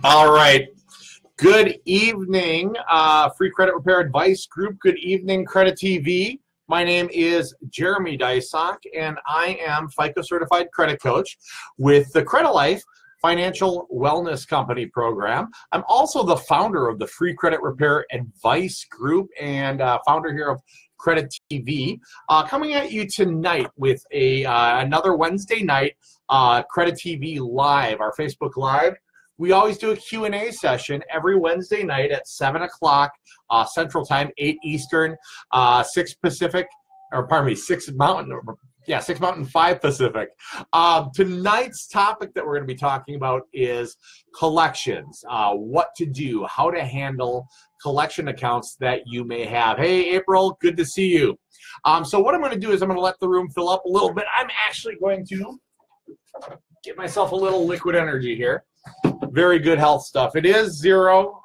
All right. Good evening, Free Credit Repair Advice Group. Good evening, CrediTV. My name is Jeremy Dysock, and I am FICO Certified Credit Coach with the Credilife Financial Wellness Company program. I'm also the founder of the Free Credit Repair Advice Group and founder here of CrediTV. Coming at you tonight with another Wednesday night CrediTV Live, our Facebook Live. We always do a Q&A session every Wednesday night at 7 o'clock Central Time, 8 Eastern, 6 Pacific, or pardon me, 6 Mountain, 6 Mountain, 5 Pacific. Tonight's topic that we're going to be talking about is collections, what to do, how to handle collection accounts that you may have. Hey, April, good to see you. So what I'm going to do is I'm going to let the room fill up a little bit. I'm actually going to get myself a little liquid energy here. Very good health stuff. It is zero.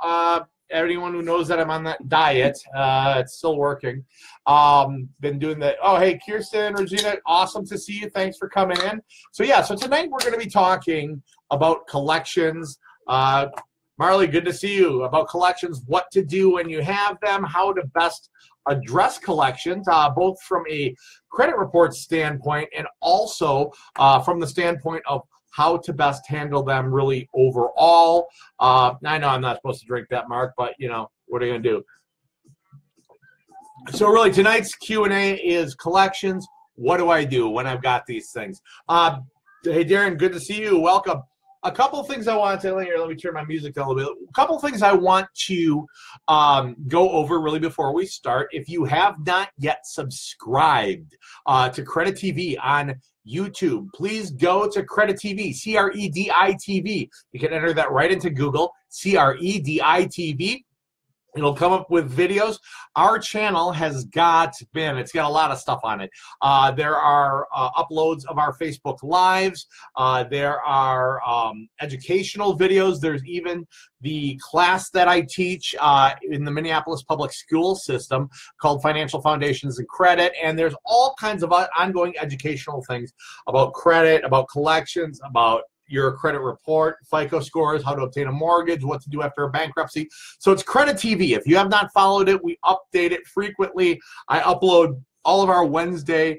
Anyone who knows that I'm on that diet, it's still working. Been doing that. Oh, hey, Kirsten, Regina, awesome to see you. Thanks for coming in. So yeah, so tonight we're going to be talking about collections. Marley, good to see you. About collections, what to do when you have them, how to best address collections, both from a credit report standpoint and also from the standpoint of how to best handle them really overall. I know I'm not supposed to drink that, Mark, but, you know, what are you going to do? So really tonight's Q&A is collections. What do I do when I've got these things? Hey, Darren, good to see you. Welcome. A couple of things I want to tell you here. Let me turn my music down a little bit. A couple of things I want to go over really before we start. If you have not yet subscribed to CrediTV on YouTube, please go to CrediTV, CREDITV. You can enter that right into Google, CREDITV. It'll come up with videos. Our channel has it's got a lot of stuff on it. There are uploads of our Facebook Lives. There are educational videos. There's even the class that I teach in the Minneapolis public school system called Financial Foundations and Credit. And there's all kinds of ongoing educational things about credit, about collections, about your credit report, FICO scores, how to obtain a mortgage, what to do after a bankruptcy. So it's CrediTV. If you have not followed it, we update it frequently. I upload all of our Wednesday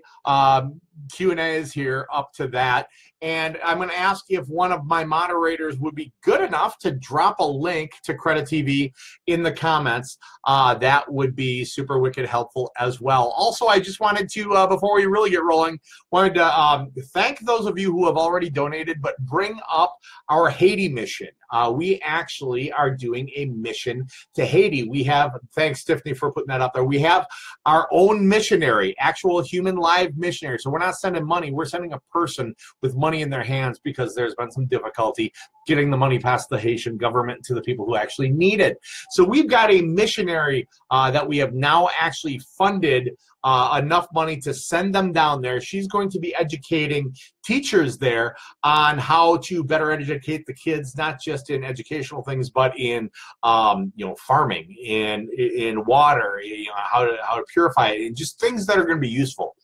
Q&As here up to that. And I'm going to ask if one of my moderators would be good enough to drop a link to CrediTV in the comments. That would be super wicked helpful as well. Also, I just wanted to, before we really get rolling, wanted to thank those of you who have already donated, but bring up our Haiti mission. We actually are doing a mission to Haiti. We have, thanks Tiffany for putting that up there, we have our own missionary, actual human live missionary. So we're not sending money, we're sending a person with money in their hands because there's been some difficulty getting the money past the Haitian government to the people who actually need it. So we've got a missionary that we have now actually funded enough money to send them down there. She's going to be educating teachers there on how to better educate the kids, not just in educational things, but in farming, in water, how to purify it, and just things that are going to be useful.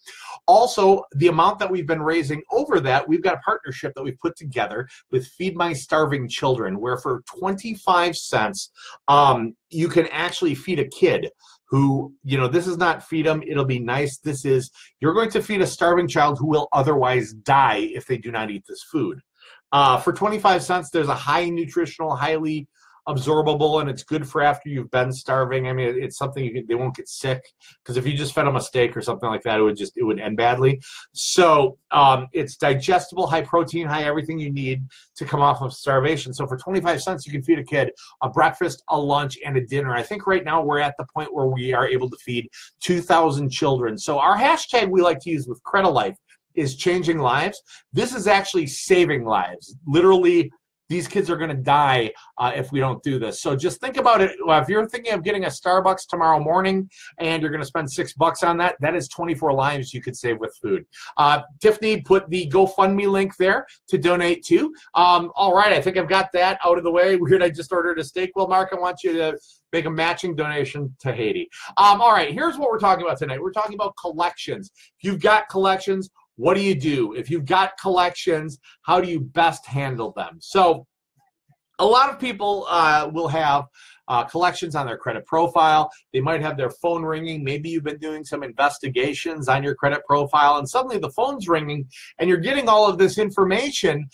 Also, the amount that we've been raising over that, we've got a partnership that we've put together with Feed My Starving Children, where for 25 cents, you can actually feed a kid who, this is not feed them, it'll be nice. This is, you're going to feed a starving child who will otherwise die if they do not eat this food. For 25 cents, there's a high nutritional, highly absorbable, and it's good for after you've been starving. I mean, it's something they won't get sick, because if you just fed them a steak or something like that, it would end badly. So it's digestible, high protein, high everything you need to come off of starvation. So for 25 cents, you can feed a kid a breakfast, a lunch, and a dinner. I think right now we're at the point where we are able to feed 2,000 children. So our hashtag we like to use with Credilife is changing lives. This is actually saving lives. Literally, these kids are going to die if we don't do this. So just think about it. If you're thinking of getting a Starbucks tomorrow morning and you're going to spend $6 on that, that is 24 lives you could save with food. Tiffany put the GoFundMe link there to donate to. All right, I think I've got that out of the way. Weird, I just ordered a steak. Well, Mark, I want you to make a matching donation to Haiti. All right, here's what we're talking about tonight. We're talking about collections. If you've got collections, what do you do? If you've got collections, how do you best handle them? So A lot of people will have collections on their credit profile. They might have their phone ringing. Maybe you've been doing some investigations on your credit profile, and suddenly the phone's ringing, and you're getting all of this information.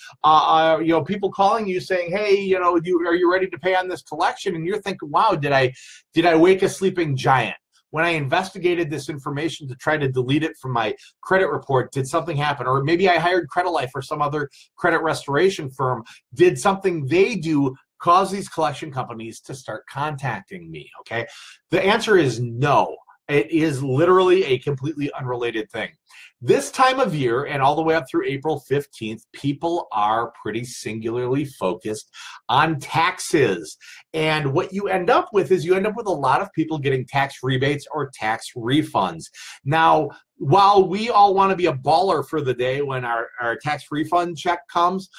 People calling you saying, "Hey, are you ready to pay on this collection?" And you're thinking, "Wow, did I wake a sleeping giant? When I investigated this information to try to delete it from my credit report, did something happen?" Or maybe I hired Credilife or some other credit restoration firm. Did something they do cause these collection companies to start contacting me? Okay, the answer is no. It is literally a completely unrelated thing. This time of year and all the way up through April 15th, people are pretty singularly focused on taxes. And what you end up with is you end up with a lot of people getting tax rebates or tax refunds. Now, while we all want to be a baller for the day when our tax refund check comes,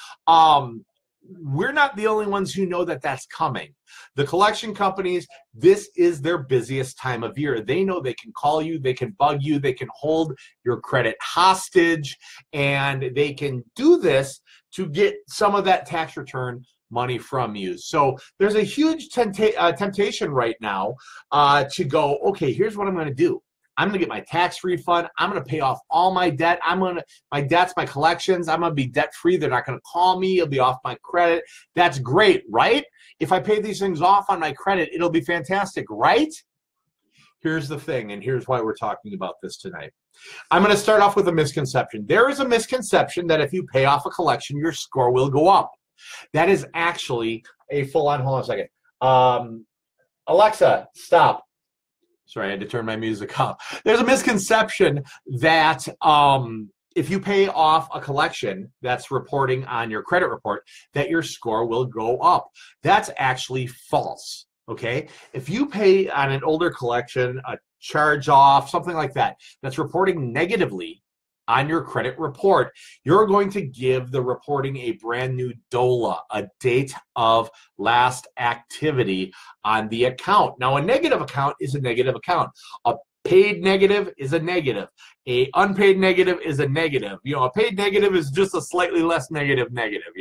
we're not the only ones who know that that's coming. The collection companies, this is their busiest time of year. They know they can call you, they can bug you, they can hold your credit hostage, and they can do this to get some of that tax return money from you. So there's a huge temptation right now to go, okay, here's what I'm going to do. I'm going to get my tax refund. I'm going to pay off all my debt. My debts, my collections, I'm going to be debt free. They're not going to call me. It'll be off my credit. That's great, right? If I pay these things off on my credit, it'll be fantastic, right? Here's the thing, and here's why we're talking about this tonight. I'm going to start off with a misconception. There is a misconception that if you pay off a collection, your score will go up. That is actually a full-on, hold on a second. Alexa, stop. Sorry, I had to turn my music up. There's a misconception that if you pay off a collection that's reporting on your credit report, that your score will go up. That's actually false, okay? If you pay on an older collection, a charge off, something like that, that's reporting negatively on your credit report, you're going to give the reporting a brand new DOLA, a date of last activity on the account. Now, a negative account is a negative account. A paid negative is a negative. A unpaid negative is a negative. A paid negative is just a slightly less negative negative,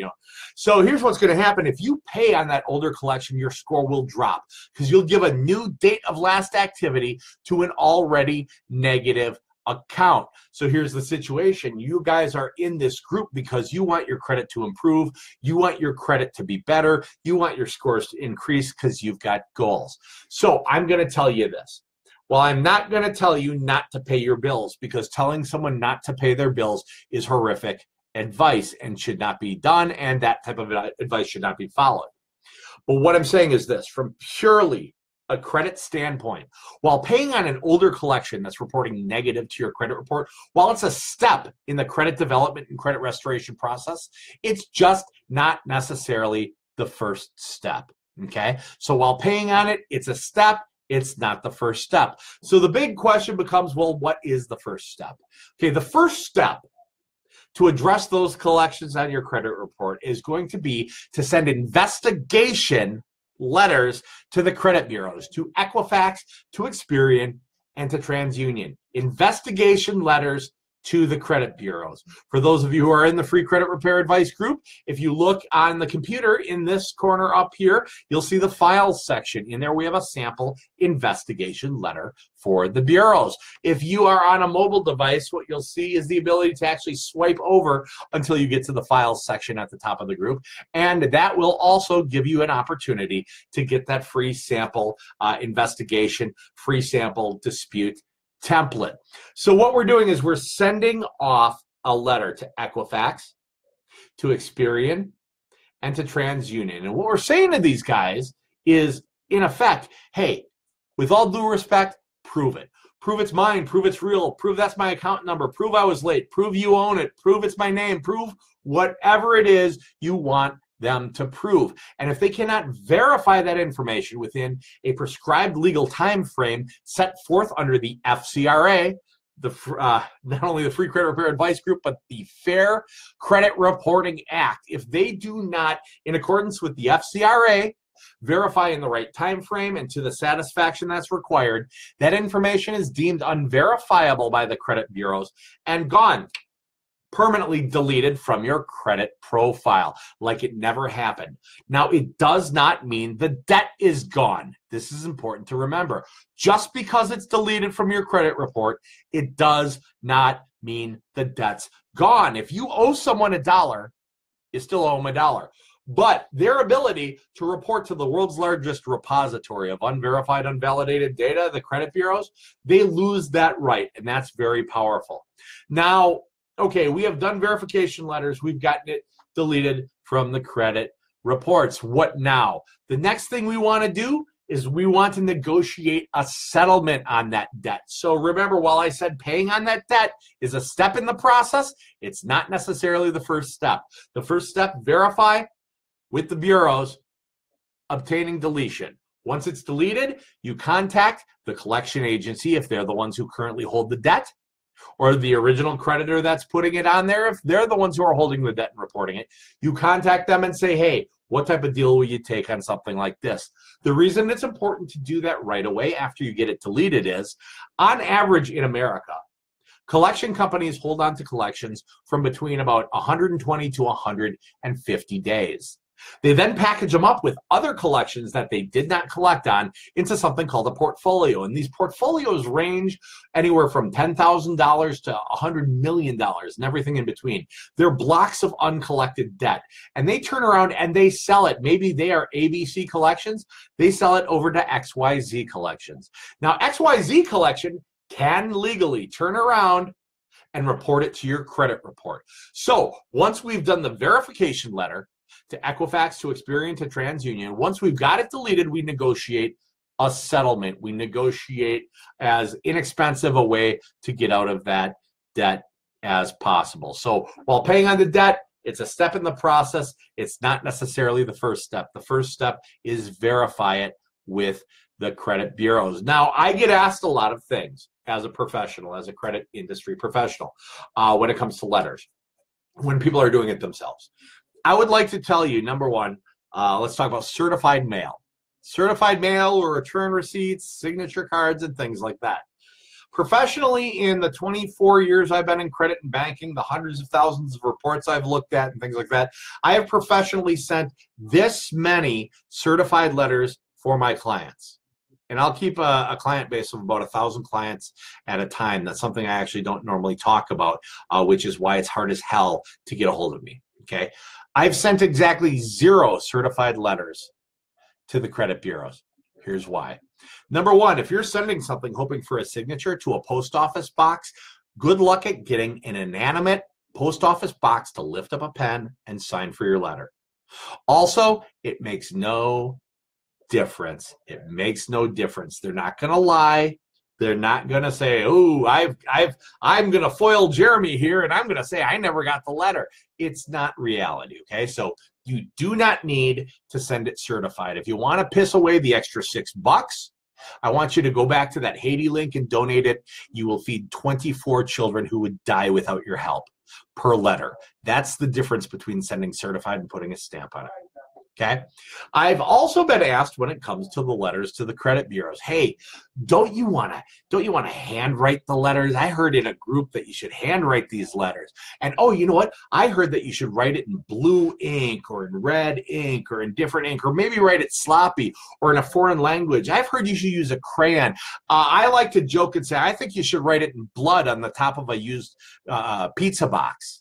So here's what's going to happen. If you pay on that older collection, your score will drop because you'll give a new date of last activity to an already negative account. So here's the situation. You guys are in this group because you want your credit to improve. You want your credit to be better. You want your scores to increase because you've got goals. So I'm going to tell you this. Well, I'm not going to tell you not to pay your bills, because telling someone not to pay their bills is horrific advice and should not be done, and that type of advice should not be followed. But what I'm saying is this, from purely a credit standpoint, while paying on an older collection that's reporting negative to your credit report, while it's a step in the credit development and credit restoration process, it's just not necessarily the first step, okay? So while paying on it, it's a step, it's not the first step. So the big question becomes, well, what is the first step? Okay, the first step to address those collections on your credit report is going to be to send investigation letters to the credit bureaus, to Equifax, to Experian, and to TransUnion. Investigation letters to the credit bureaus. For those of you who are in the free credit repair advice group, if you look on the computer in this corner up here, you'll see the files section. In there we have a sample investigation letter for the bureaus. If you are on a mobile device, what you'll see is the ability to actually swipe over until you get to the files section at the top of the group, and that will also give you an opportunity to get that free sample investigation, free sample dispute template. So what we're doing is we're sending off a letter to Equifax, to Experian, and to TransUnion. And what we're saying to these guys is, in effect, hey, with all due respect, prove it. Prove it's mine, prove it's real, prove that's my account number, prove I was late, prove you own it, prove it's my name, prove whatever it is you want them to prove. And if they cannot verify that information within a prescribed legal time frame set forth under the FCRA, not only the Free Credit Repair Advice Group, but the Fair Credit Reporting Act, if they do not, in accordance with the FCRA, verify in the right time frame and to the satisfaction that's required, that information is deemed unverifiable by the credit bureaus and gone. permanently deleted from your credit profile, like it never happened. Now, it does not mean the debt is gone. This is important to remember. Just because it's deleted from your credit report, it does not mean the debt's gone. If you owe someone $1, you still owe them $1. But their ability to report to the world's largest repository of unverified, unvalidated data, the credit bureaus, they lose that right, and that's very powerful. Now, okay, we have done verification letters. We've gotten it deleted from the credit reports. What now? The next thing we want to do is we want to negotiate a settlement on that debt. So remember, while I said paying on that debt is a step in the process, it's not necessarily the first step. The first step, verify with the bureaus, obtaining deletion. Once it's deleted, you contact the collection agency if they're the ones who currently hold the debt, or the original creditor that's putting it on there if they're the ones who are holding the debt and reporting it. You contact them and say, hey, what type of deal will you take on something like this? The reason it's important to do that right away after you get it deleted is, on average in America, collection companies hold on to collections from between about 120 to 150 days. They then package them up with other collections that they did not collect on into something called a portfolio. And these portfolios range anywhere from $10,000 to $100 million and everything in between. They're blocks of uncollected debt. And they turn around and they sell it. Maybe they are ABC collections. They sell it over to XYZ collections. Now, XYZ collection can legally turn around and report it to your credit report. So once we've done the verification letter, to Equifax, to Experian, to TransUnion. Once we've got it deleted, we negotiate a settlement. We negotiate as inexpensive a way to get out of that debt as possible. So while paying on the debt, it's a step in the process. It's not necessarily the first step. The first step is verify it with the credit bureaus. Now, I get asked a lot of things as a professional, as a credit industry professional, when it comes to letters, when people are doing it themselves. I would like to tell you, number one, let's talk about certified mail. Certified mail or return receipts, signature cards, and things like that. Professionally, in the 24 years I've been in credit and banking, the hundreds of thousands of reports I've looked at and things like that, I have professionally sent this many certified letters for my clients. And I'll keep a client base of about 1,000 clients at a time. That's something I actually don't normally talk about, which is why it's hard as hell to get a hold of me, okay? I've sent exactly 0 certified letters to the credit bureaus. Here's why. Number one, if you're sending something hoping for a signature to a post office box, good luck at getting an inanimate post office box to lift up a pen and sign for your letter. Also, it makes no difference. It makes no difference. They're not going to lie. They're not going to say, oh, I'm going to foil Jeremy here, and I'm going to say I never got the letter. It's not reality, okay? So you do not need to send it certified. If you want to piss away the extra $6, I want you to go back to that Haiti link and donate it. You will feed 24 children who would die without your help per letter. That's the difference between sending certified and putting a stamp on it. Okay. I've also been asked when it comes to the letters to the credit bureaus, hey, don't you want to handwrite the letters? I heard in a group that you should handwrite these letters. And oh, you know what? I heard that you should write it in blue ink or in red ink or in different ink, or maybe write it sloppy or in a foreign language. I've heard you should use a crayon. I like to joke and say, I think you should write it in blood on the top of a used pizza box.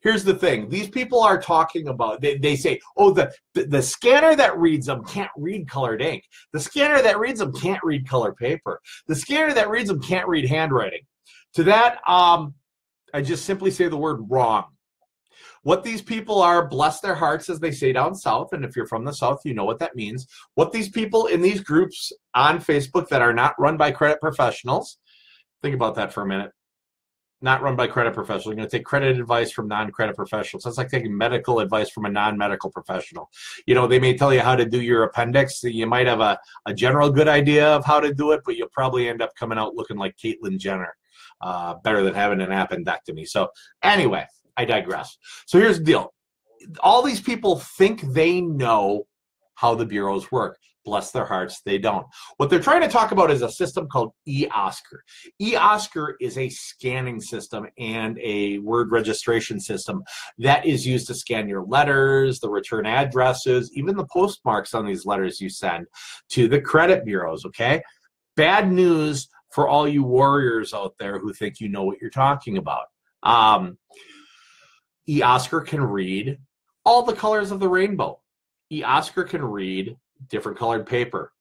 Here's the thing. These people are talking about, they say, oh, the scanner that reads them can't read colored ink. The scanner that reads them can't read color paper. The scanner that reads them can't read handwriting. To that, I just simply say the word wrong. What these people are, bless their hearts, as they say down south, and if you're from the south, you know what that means. What these people in these groups on Facebook that are not run by credit professionals, think about that for a minute. Not run by credit professionals. You're going to take credit advice from non-credit professionals. That's like taking medical advice from a non-medical professional. You know, they may tell you how to do your appendix. You might have a general good idea of how to do it, but you'll probably end up coming out looking like Caitlyn Jenner. Better than having an appendectomy. So anyway, I digress. So here's the deal. All these people think they know how the bureaus work. Bless their hearts, they don't. What they're trying to talk about is a system called eOscar. eOscar is a scanning system and a word registration system that is used to scan your letters, the return addresses, even the postmarks on these letters you send to the credit bureaus, okay? Bad news for all you warriors out there who think you know what you're talking about. eOscar can read all the colors of the rainbow. eOscar can read different colored paper.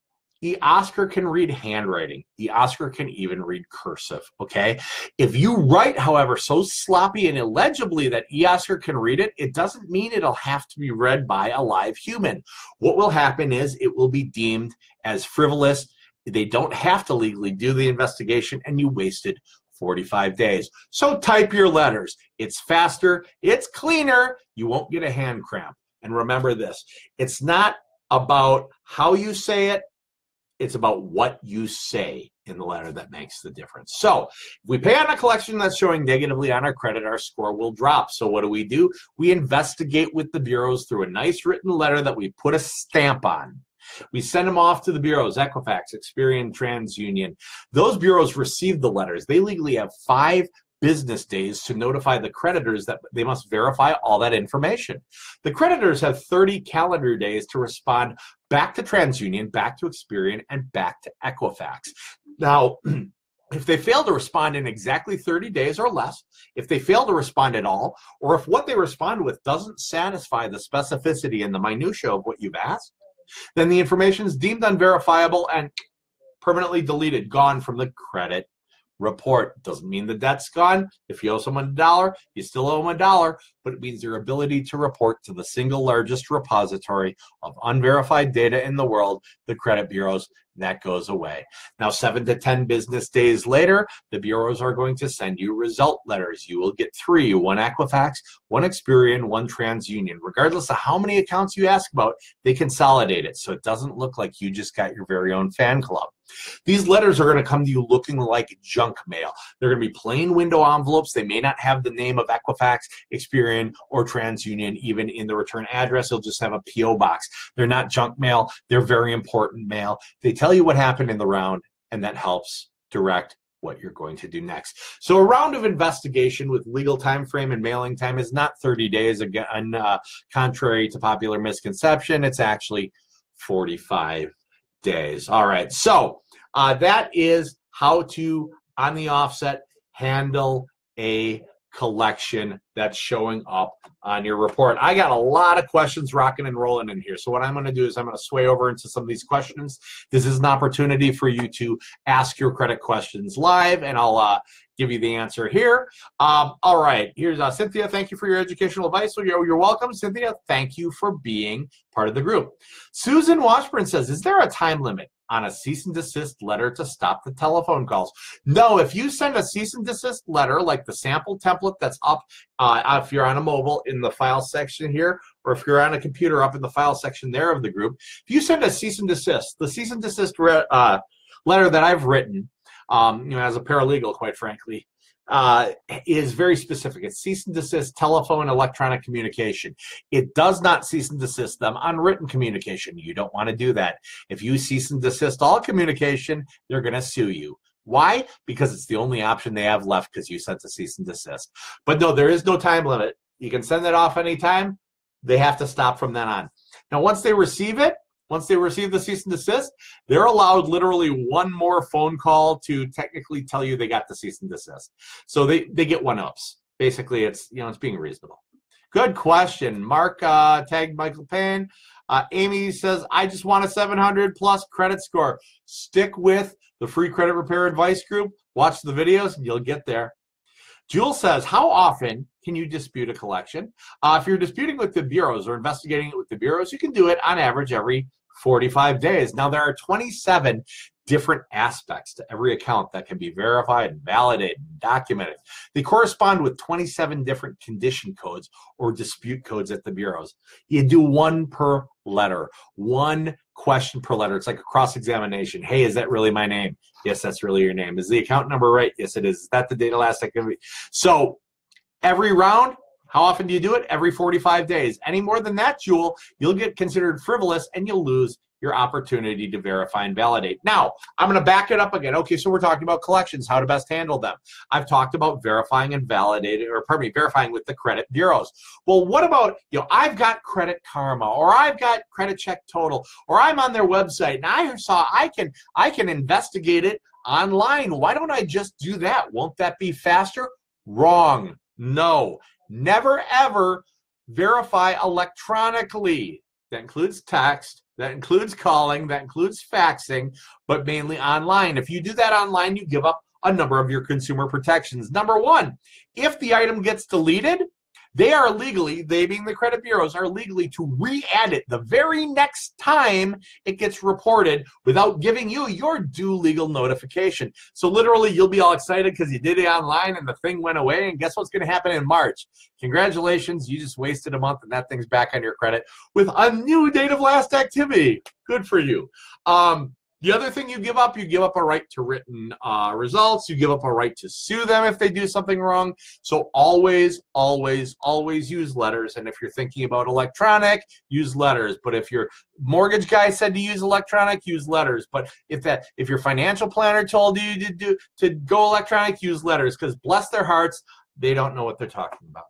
eOscar can read handwriting. eOscar can even read cursive, okay? If you write, however, so sloppy and illegibly that eOscar can read it, it doesn't mean it'll have to be read by a live human. What will happen is it will be deemed as frivolous. They don't have to legally do the investigation, and you wasted 45 days. So type your letters. It's faster, it's cleaner, you won't get a hand cramp. And remember this, it's not about how you say it, it's about what you say in the letter that makes the difference. So if we pay on a collection that's showing negatively on our credit, our score will drop. So what do? We investigate with the bureaus through a nice written letter that we put a stamp on. We send them off to the bureaus, Equifax, Experian, TransUnion. Those bureaus receive the letters. They legally have 5 business days to notify the creditors that they must verify all that information. The creditors have 30 calendar days to respond back to TransUnion, back to Experian, and back to Equifax. Now, if they fail to respond in exactly 30 days or less, if they fail to respond at all, or if what they respond with doesn't satisfy the specificity and the minutia of what you've asked, then the information is deemed unverifiable and permanently deleted, gone from the credit report. Doesn't mean the debt's gone. If you owe someone $1, you still owe them $1, but it means their ability to report to the single largest repository of unverified data in the world, the credit bureaus, that goes away. Now, 7 to 10 business days later, the bureaus are going to send you result letters. You will get 3, 1 Equifax, 1 Experian, 1 TransUnion. Regardless of how many accounts you ask about, they consolidate it so it doesn't look like you just got your very own fan club. These letters are going to come to you looking like junk mail. They're going to be plain window envelopes. They may not have the name of Equifax, Experian, or TransUnion even in the return address. They'll just have a P.O. box. They're not junk mail. They're very important mail. They tell you what happened in the round, and that helps direct what you're going to do next. So a round of investigation with legal time frame and mailing time is not 30 days, again, contrary to popular misconception. It's actually 45 days. All right, so that is how to, on the offset, handle a collection that's showing up on your report. I got a lot of questions rocking and rolling in here. So what I'm going to do is I'm going to sway over into some of these questions. This is an opportunity for you to ask your credit questions live, and I'll give you the answer here. All right, here's Cynthia. Thank you for your educational advice. So you're welcome, Cynthia. Thank you for being part of the group. Susan Washburn says, is there a time limit on a cease and desist letter to stop the telephone calls? No, if you send a cease and desist letter, like the sample template that's up, if you're on a mobile in the file section here, or if you're on a computer up in the file section there of the group, if you send a cease and desist, the cease and desist letter that I've written, as a paralegal, quite frankly, is very specific. It's cease and desist telephone, electronic communication. It does not cease and desist them on written communication. You don't want to do that. If you cease and desist all communication, they're going to sue you. Why? Because it's the only option they have left because you sent a cease and desist. But no, there is no time limit. You can send it off anytime. They have to stop from then on. Now, once they receive it, once they receive the cease and desist, they're allowed literally one more phone call to technically tell you they got the cease and desist. So they get one-ups. Basically, it's being reasonable. Good question. Mark tagged Michael Payne. Amy says, I just want a 700 plus credit score. Stick with the free credit repair advice group. Watch the videos and you'll get there. Jules says, how often can you dispute a collection? If you're disputing with the bureaus or investigating it with the bureaus, you can do it on average every 45 days. Now, there are 27 different aspects to every account that can be verified and validated and documented. They correspond with 27 different condition codes or dispute codes at the bureaus. You do one per letter, one question per letter. It's like a cross-examination. Hey, is that really my name? Yes, that's really your name. Is the account number right? Yes, it is. Is that the date of last activity? So every round, how often do you do it? Every 45 days. Any more than that, Jewel, you'll get considered frivolous and you'll lose your opportunity to verify and validate. Now, I'm going to back it up again. Okay, so we're talking about collections, how to best handle them. I've talked about verifying and validating, or pardon me, verifying with the credit bureaus. Well, what about, I've got Credit Karma, or I've got Credit Check Total, or I'm on their website and I saw I can investigate it online. Why don't I just do that? Won't that be faster? Wrong. No. Never ever verify electronically. That includes text, that includes calling, that includes faxing, but mainly online. If you do that online, you give up a number of your consumer protections. Number one, if the item gets deleted, they are legally, they being the credit bureaus, are legally to re-add it the very next time it gets reported without giving you your due legal notification. So literally, you'll be all excited because you did it online and the thing went away, and guess what's going to happen in March? Congratulations, you just wasted a month and that thing's back on your credit with a new date of last activity. Good for you. The other thing you give up a right to written results. You give up a right to sue them if they do something wrong. So always, always, always use letters. And if you're thinking about electronic, use letters. But if your mortgage guy said to use electronic, use letters. But if your financial planner told you to go electronic, use letters. Because bless their hearts, they don't know what they're talking about.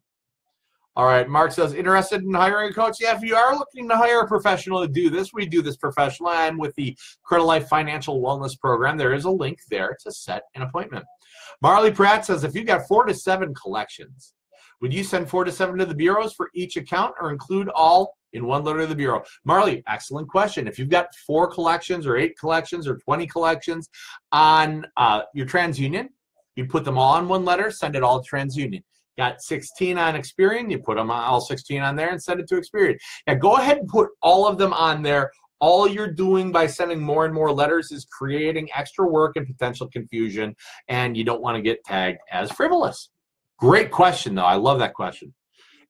All right, Mark says, interested in hiring a coach? Yeah, if you are looking to hire a professional to do this, we do this professionally. I'm with the Credilife Financial Wellness Program. There is a link there to set an appointment. Marley Pratt says, if you got 4 to 7 collections, would you send 4 to 7 to the bureaus for each account or include all in one letter to the bureau? Marley, excellent question. If you've got 4 collections or 8 collections or 20 collections on your TransUnion, you put them all in one letter, send it all to TransUnion. Got 16 on Experian, you put them all 16 on there and send it to Experian. Now go ahead and put all of them on there. All you're doing by sending more and more letters is creating extra work and potential confusion, and you don't want to get tagged as frivolous. Great question, though. I love that question.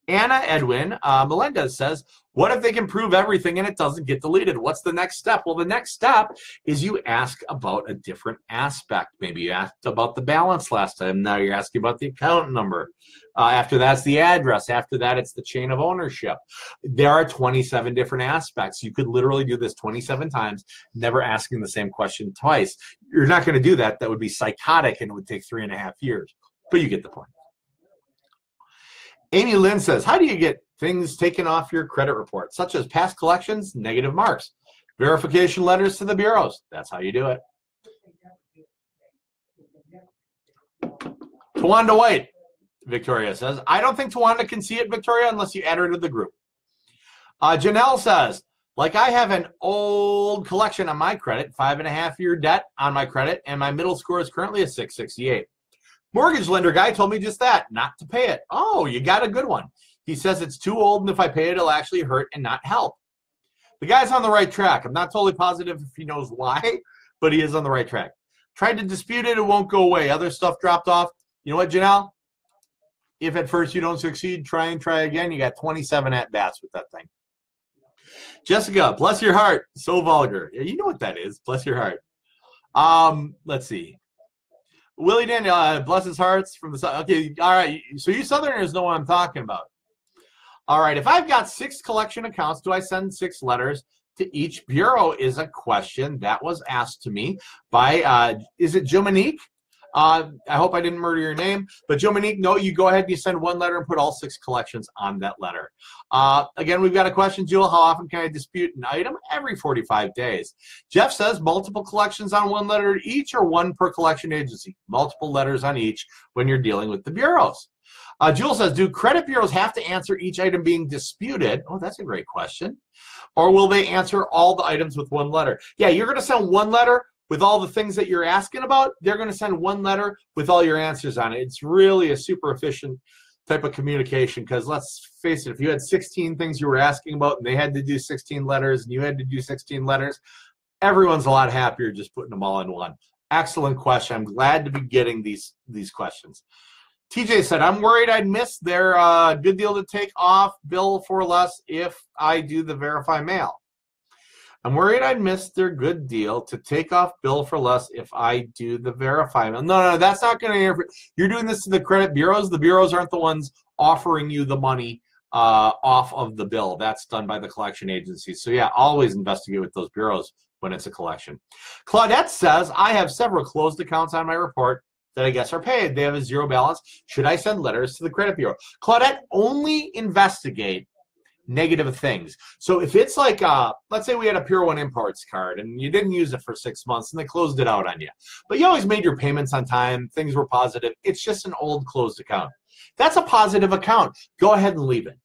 Anna Edwin Melendez says, what if they can prove everything and it doesn't get deleted? What's the next step? Well, the next step is you ask about a different aspect. Maybe you asked about the balance last time. Now you're asking about the account number. After that's the address. After that, it's the chain of ownership. There are 27 different aspects. You could literally do this 27 times, never asking the same question twice. You're not going to do that. That would be psychotic, and it would take 3.5 years. But you get the point. Amy Lynn says, how do you get things taken off your credit report, such as past collections, negative marks, verification letters to the bureaus? That's how you do it. Tawanda White, Victoria says, I don't think Tawanda can see it, Victoria, unless you add her to the group. Janelle says, like I have an old collection on my credit, 5.5-year debt on my credit, and my middle score is currently a 668. Mortgage lender guy told me just that, not to pay it. Oh, you got a good one. He says it's too old, and if I pay it, it'll actually hurt and not help. The guy's on the right track. I'm not totally positive if he knows why, but he is on the right track. Tried to dispute it, it won't go away. Other stuff dropped off. You know what, Janelle? If at first you don't succeed, try and try again. You got 27 at-bats with that thing. Jessica, bless your heart. So vulgar. Yeah, you know what that is. Bless your heart. Let's see. Willie Daniel, bless his hearts from the south. Okay, all right. So you Southerners know what I'm talking about. All right. If I've got 6 collection accounts, do I send 6 letters to each bureau? Is a question that was asked to me by, is it Jominique? I hope I didn't murder your name, but Jominique, no, you go ahead and you send 1 letter and put all 6 collections on that letter. Again, we've got a question, Jewel. How often can I dispute an item? Every 45 days. Jeff says multiple collections on 1 letter each or 1 per collection agency. Multiple letters on each when you're dealing with the bureaus. Jewel says, do credit bureaus have to answer each item being disputed? Oh, that's a great question. Or will they answer all the items with 1 letter? Yeah, you're going to send 1 letter with all the things that you're asking about. They're going to send 1 letter with all your answers on it. It's really a super efficient type of communication, because let's face it, if you had 16 things you were asking about and they had to do 16 letters and you had to do 16 letters, everyone's a lot happier just putting them all in one. Excellent question. I'm glad to be getting these questions. TJ said, I'm worried I'd miss their good deal to take off bill for less if I do the verify mail. I'm worried I'd miss their good deal to take off bill for less if I do the verify mail. No, that's not going to interfere. You're doing this to the credit bureaus. The bureaus aren't the ones offering you the money off of the bill. That's done by the collection agency. So yeah, always investigate with those bureaus when it's a collection. Claudette says, I have several closed accounts on my report that I guess are paid. They have a zero balance. Should I send letters to the credit bureau? Claudette, only investigate negative things. So if it's like, let's say we had a Pure One Imports card and you didn't use it for 6 months and they closed it out on you, but you always made your payments on time, things were positive, it's just an old closed account. That's a positive account. Go ahead and leave it.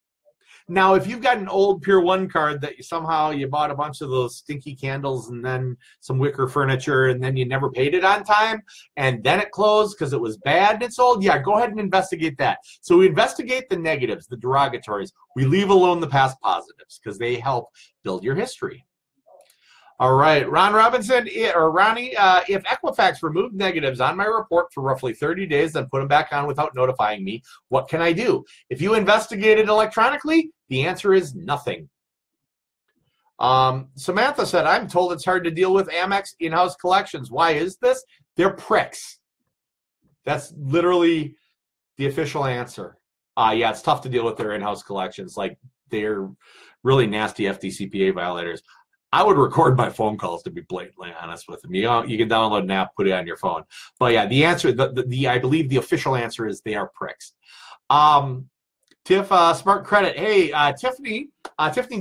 Now, if you've got an old Pure One card that somehow you bought a bunch of those stinky candles and then some wicker furniture and then you never paid it on time and then it closed because it was bad and it's old, yeah, go ahead and investigate that. So we investigate the negatives, the derogatories. We leave alone the past positives because they help build your history. All right, Ron Robinson, or Ronnie, if Equifax removed negatives on my report for roughly 30 days, then put them back on without notifying me, what can I do? If you investigated electronically, the answer is nothing. Samantha said, I'm told it's hard to deal with Amex in-house collections. Why is this? They're pricks. That's literally the official answer. Yeah, it's tough to deal with their in-house collections. Like, they're really nasty FDCPA violators. I would record my phone calls, to be blatantly honest with them. You can download an app, put it on your phone. But yeah, the answer, I believe the official answer is they are pricks. Tiff, Smart Credit. Hey, Tiffany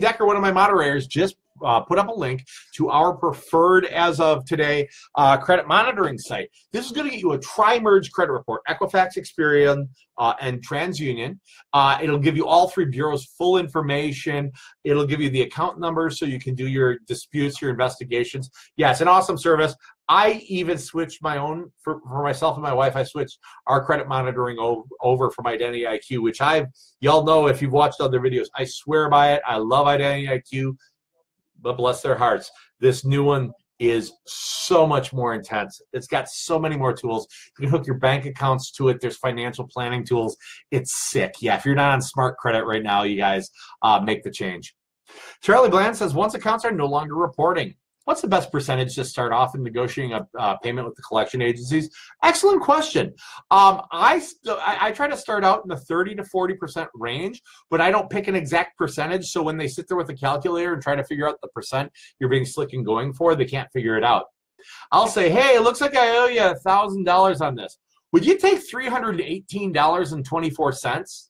Decker, one of my moderators, just put up a link to our preferred, as of today, credit monitoring site. This is going to get you a tri-merge credit report, Equifax, Experian, and TransUnion. It'll give you all three bureaus full information. It'll give you the account numbers so you can do your disputes, your investigations. Yeah, it's an awesome service. I even switched my own, for myself and my wife, I switched our credit monitoring over from Identity IQ, which y'all know if you've watched other videos, I swear by it. I love Identity IQ, but bless their hearts, this new one is so much more intense. It's got so many more tools. You can hook your bank accounts to it. There's financial planning tools. It's sick. Yeah, if you're not on Smart Credit right now, you guys make the change. Charlie Bland says, once accounts are no longer reporting, what's the best percentage to start off in negotiating a payment with the collection agencies? Excellent question. I try to start out in the 30 to 40% range, but I don't pick an exact percentage. So when they sit there with a calculator and try to figure out the percent you're being slick and going for, they can't figure it out. I'll say, hey, it looks like I owe you $1,000 on this. Would you take $318.24?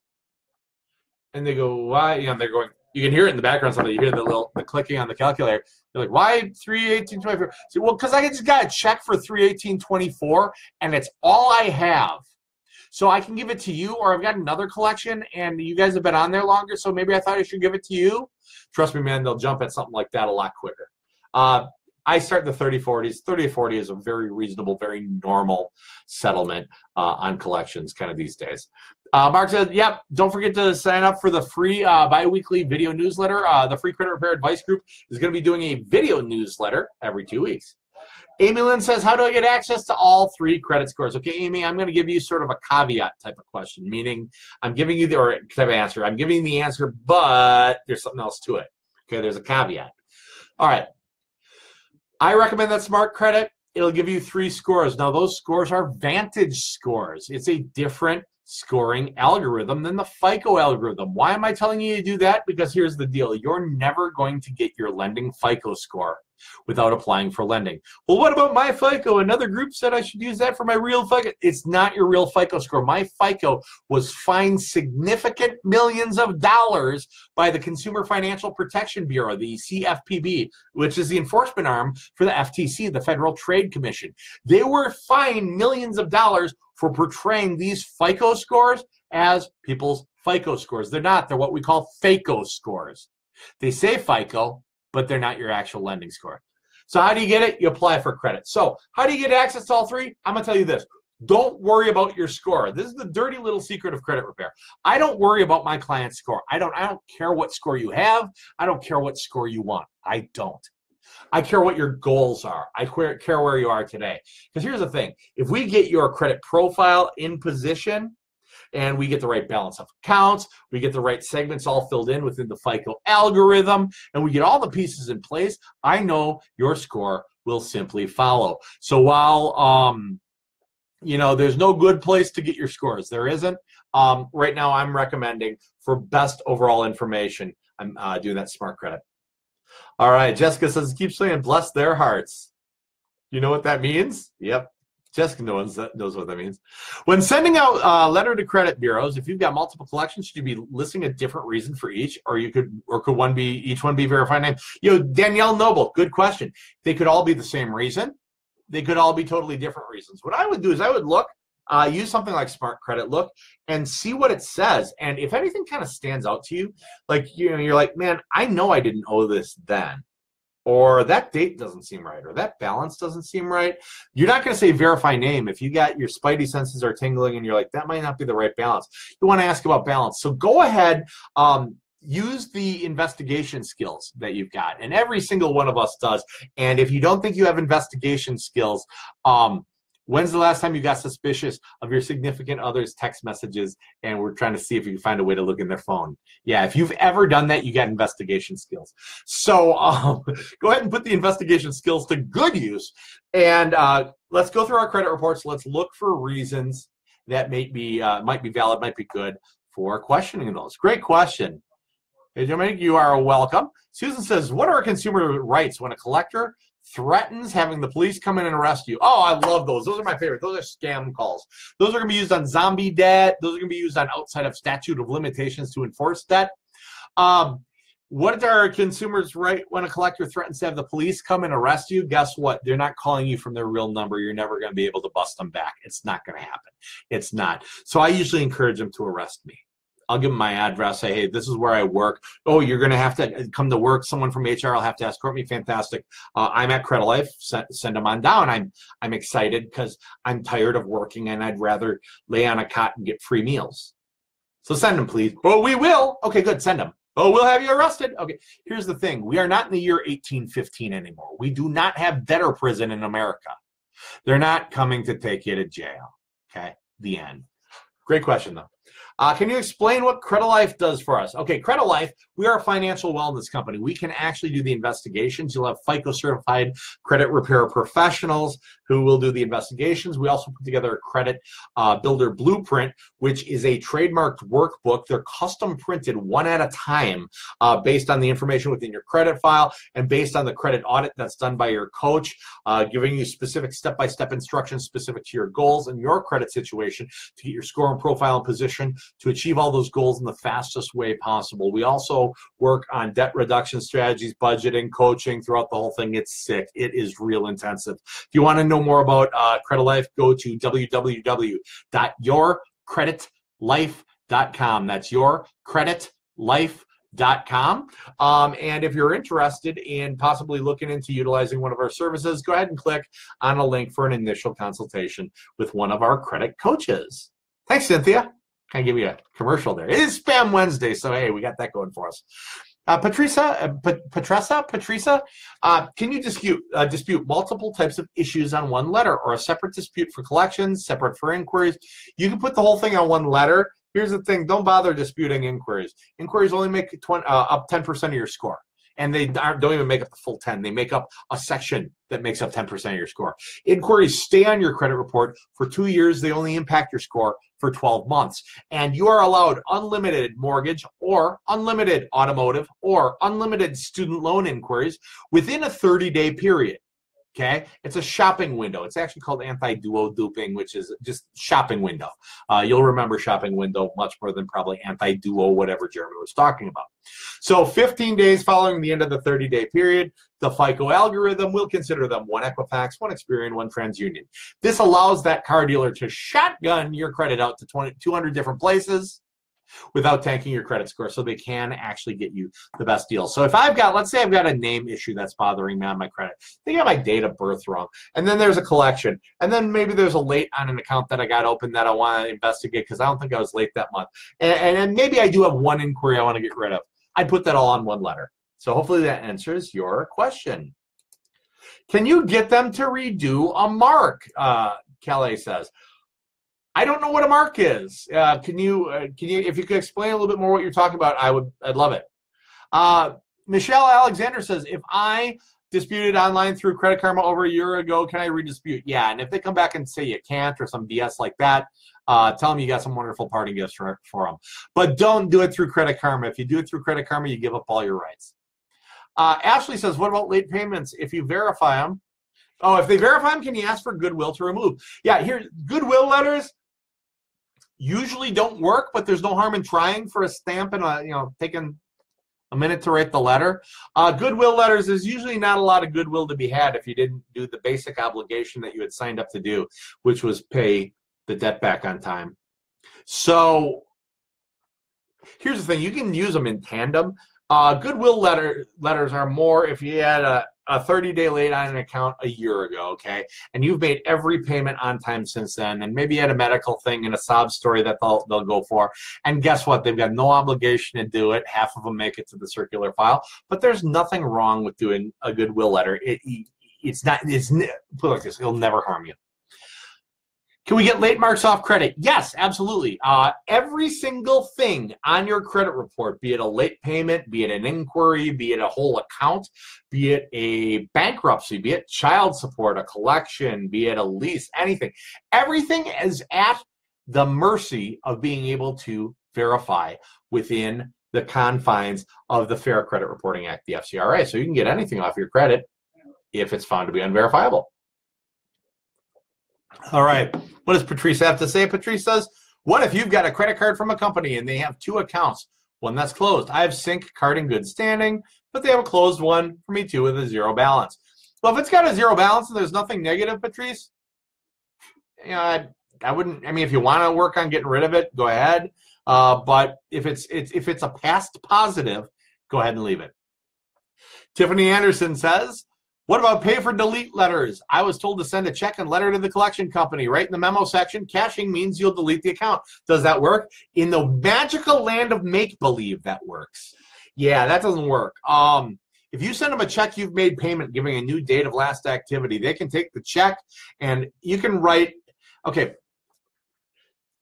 And they go, why? You know, they're going, you can hear it in the background. Somebody, you hear the clicking on the calculator. They're like, why 318.24? So, well, because I just got a check for 318.24, and it's all I have. So I can give it to you, or I've got another collection, and you guys have been on there longer, so maybe I thought I should give it to you. Trust me, man, they'll jump at something like that a lot quicker. I start in the 30-40s. 30-40 is a very reasonable, very normal settlement on collections kind of these days. Mark said, yep, don't forget to sign up for the free bi-weekly video newsletter. The Free Credit Repair Advice Group is going to be doing a video newsletter every 2 weeks. Amy Lynn says, how do I get access to all three credit scores? Okay, Amy, I'm going to give you sort of a caveat type of question, meaning I'm giving you the type of answer. I'm giving you the answer, but there's something else to it. Okay, there's a caveat. All right. I recommend that Smart Credit. It'll give you 3 scores. Now, those scores are Vantage scores. It's a different scoring algorithm than the FICO algorithm. Why am I telling you to do that? Because here's the deal. You're never going to get your lending FICO score without applying for lending. Well, what about my FICO? Another group said I should use that for my real FICO. It's not your real FICO score. My FICO was fined significant millions of dollars by the Consumer Financial Protection Bureau, the CFPB, which is the enforcement arm for the FTC, the Federal Trade Commission. They were fined millions of dollars for portraying these FICO scores as people's FICO scores. They're not. They're what we call FACO scores. They say FICO, but they're not your actual lending score. So how do you get it? You apply for credit. So how do you get access to all three? I'm going to tell you this. Don't worry about your score. This is the dirty little secret of credit repair. I don't worry about my client's score. I don't care what score you have. I don't care what score you want. I don't. I care what your goals are. I care where you are today. Because here's the thing. If we get your credit profile in position, and we get the right balance of accounts, we get the right segments all filled in within the FICO algorithm, and we get all the pieces in place, I know your score will simply follow. So while you know, there's no good place to get your scores. There isn't. Right now, I'm recommending for best overall information, I'm doing that Smart Credit. All right, Jessica says, keep saying bless their hearts. You know what that means? Yep. Jessica knows what that means. When sending out a letter to credit bureaus, if you've got multiple collections, should you be listing a different reason for each, or could each one be verified name? You know, Danielle Noble, good question. They could all be the same reason. They could all be totally different reasons. What I would do is I would look, use something like Smart Credit Look, and see what it says. And if anything kind of stands out to you, like, you know, you're like, man, I know I didn't owe this then, or that date doesn't seem right, or that balance doesn't seem right. You're not going to say verify name if you got your spidey senses are tingling and you're like, that might not be the right balance. You want to ask about balance. So go ahead, use the investigation skills that you've got, and every single one of us does. And if you don't think you have investigation skills, when's the last time you got suspicious of your significant other's text messages and we're trying to see if you can find a way to look in their phone? Yeah, if you've ever done that, you got investigation skills. So go ahead and put the investigation skills to good use. And let's go through our credit reports. Let's look for reasons that might be valid, might be good for questioning those. Great question. Hey, Dominic, you are welcome. Susan says, what are consumer rights when a collector threatens having the police come in and arrest you? Oh, I love those. Those are my favorite. Those are scam calls. Those are going to be used on zombie debt. Those are going to be used on outside of statute of limitations to enforce debt. What are consumers' right when a collector threatens to have the police come and arrest you? Guess what? They're not calling you from their real number. You're never going to be able to bust them back. It's not going to happen. It's not. So I usually encourage them to arrest me. I'll give them my address, say, hey, this is where I work. Oh, you're going to have to come to work. Someone from HR will have to escort me. Fantastic. I'm at Credilife. Send them on down. I'm excited because I'm tired of working and I'd rather lay on a cot and get free meals. So send them, please. Oh, we will. Okay, good. Send them. Oh, we'll have you arrested. Okay, here's the thing. We are not in the year 1815 anymore. We do not have debtor prison in America. They're not coming to take you to jail. Okay, the end. Great question, though. Can you explain what Credilife does for us? Okay, Credilife, we are a financial wellness company. We can actually do the investigations. You'll have FICO certified credit repair professionals who will do the investigations. We also put together a credit builder blueprint, which is a trademarked workbook. They're custom printed one at a time based on the information within your credit file and based on the credit audit that's done by your coach, giving you specific step-by-step instructions specific to your goals and your credit situation to get your score and profile in position to achieve all those goals in the fastest way possible. We also work on debt reduction strategies, budgeting, coaching throughout the whole thing. It's sick. It is real intensive. If you want to know more about Credilife, go to www.yourcreditlife.com. That's yourcreditlife.com. And if you're interested in possibly looking into utilizing one of our services, go ahead and click on a link for an initial consultation with one of our credit coaches. Thanks, Cynthia. Kind of give you a commercial there. It is Spam Wednesday, so hey, we got that going for us. Patricia, can you dispute multiple types of issues on one letter, or a separate dispute for collections, separate for inquiries? You can put the whole thing on one letter. Here's the thing: don't bother disputing inquiries. Inquiries only make up 10% of your score, and they don't even make up the full 10. They make up a section that makes up 10% of your score. Inquiries stay on your credit report for 2 years. They only impact your score for 12 months. And you are allowed unlimited mortgage or unlimited automotive or unlimited student loan inquiries within a 30-day period. Okay, it's a shopping window. It's actually called anti-duo duping, which is just shopping window. You'll remember shopping window much more than probably anti-duo, whatever Jeremy was talking about. So 15 days following the end of the 30-day period, the FICO algorithm will consider them one Equifax, one Experian, one TransUnion. This allows that car dealer to shotgun your credit out to 200 different places without tanking your credit score, so they can actually get you the best deal. So if I've got, let's say I've got a name issue that's bothering me on my credit, they got my date of birth wrong, and then there's a collection, and then maybe there's a late on an account that I got open that I want to investigate because I don't think I was late that month, and maybe I do have one inquiry I want to get rid of. I put that all on one letter. So hopefully that answers your question. Can you get them to redo a mark? Calais says. I don't know what a mark is. Can you, if you could explain a little bit more what you're talking about, I'd love it. Michelle Alexander says, if I disputed online through Credit Karma over a year ago. Can I redispute? Yeah, and if they come back and say you can't or some BS like that, tell them you got some wonderful parting gifts for them. But don't do it through Credit Karma. If you do it through Credit Karma, you give up all your rights. Ashley says, what about late payments? If you verify them, if they verify them, can you ask for goodwill to remove? Yeah, here, goodwill letters usually don't work, but there's no harm in trying for a stamp and taking a minute to write the letter. Goodwill letters, there's usually not a lot of goodwill to be had if you didn't do the basic obligation that you had signed up to do, which was pay the debt back on time. So here's the thing, you can use them in tandem. Goodwill letters are more if you had a 30-day late on an account a year ago, okay, and you've made every payment on time since then, and maybe you had a medical thing and a sob story that they'll go for, and guess what? They've got no obligation to do it. Half of them make it to the circular file, but there's nothing wrong with doing a goodwill letter. It's put it like this, it'll never harm you. Can we get late marks off credit? Yes, absolutely. Every single thing on your credit report, be it a late payment, be it an inquiry, be it a whole account, be it a bankruptcy, be it child support, a collection, be it a lease, anything. Everything is at the mercy of being able to verify within the confines of the Fair Credit Reporting Act, the FCRA. So you can get anything off your credit if it's found to be unverifiable. All right, what does Patrice have to say? Patrice says, what if you've got a credit card from a company and they have two accounts, one that's closed? I have Sync card in good standing, but they have a closed one for me too with a zero balance. Well, if it's got a zero balance and there's nothing negative, Patrice, I wouldn't, if you want to work on getting rid of it, go ahead. But if it's a past positive, go ahead and leave it. Tiffany Anderson says, what about pay for delete letters? I was told to send a check and letter to the collection company. Right in the memo section, cashing means you'll delete the account. Does that work? In the magical land of make-believe, that works. Yeah, that doesn't work. If you send them a check, you've made payment, giving a new date of last activity. They can take the check and you can write, okay,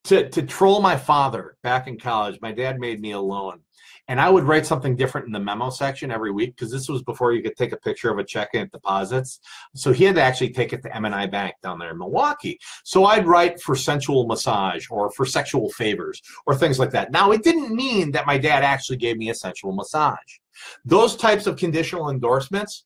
to troll my father back in college, my dad made me a loan. And I would write something different in the memo section every week because this was before you could take a picture of a check and deposits. So he had to actually take it to M&I Bank down there in Milwaukee. So I'd write for sensual massage or for sexual favors or things like that. Now, it didn't mean that my dad actually gave me a sensual massage. Those types of conditional endorsements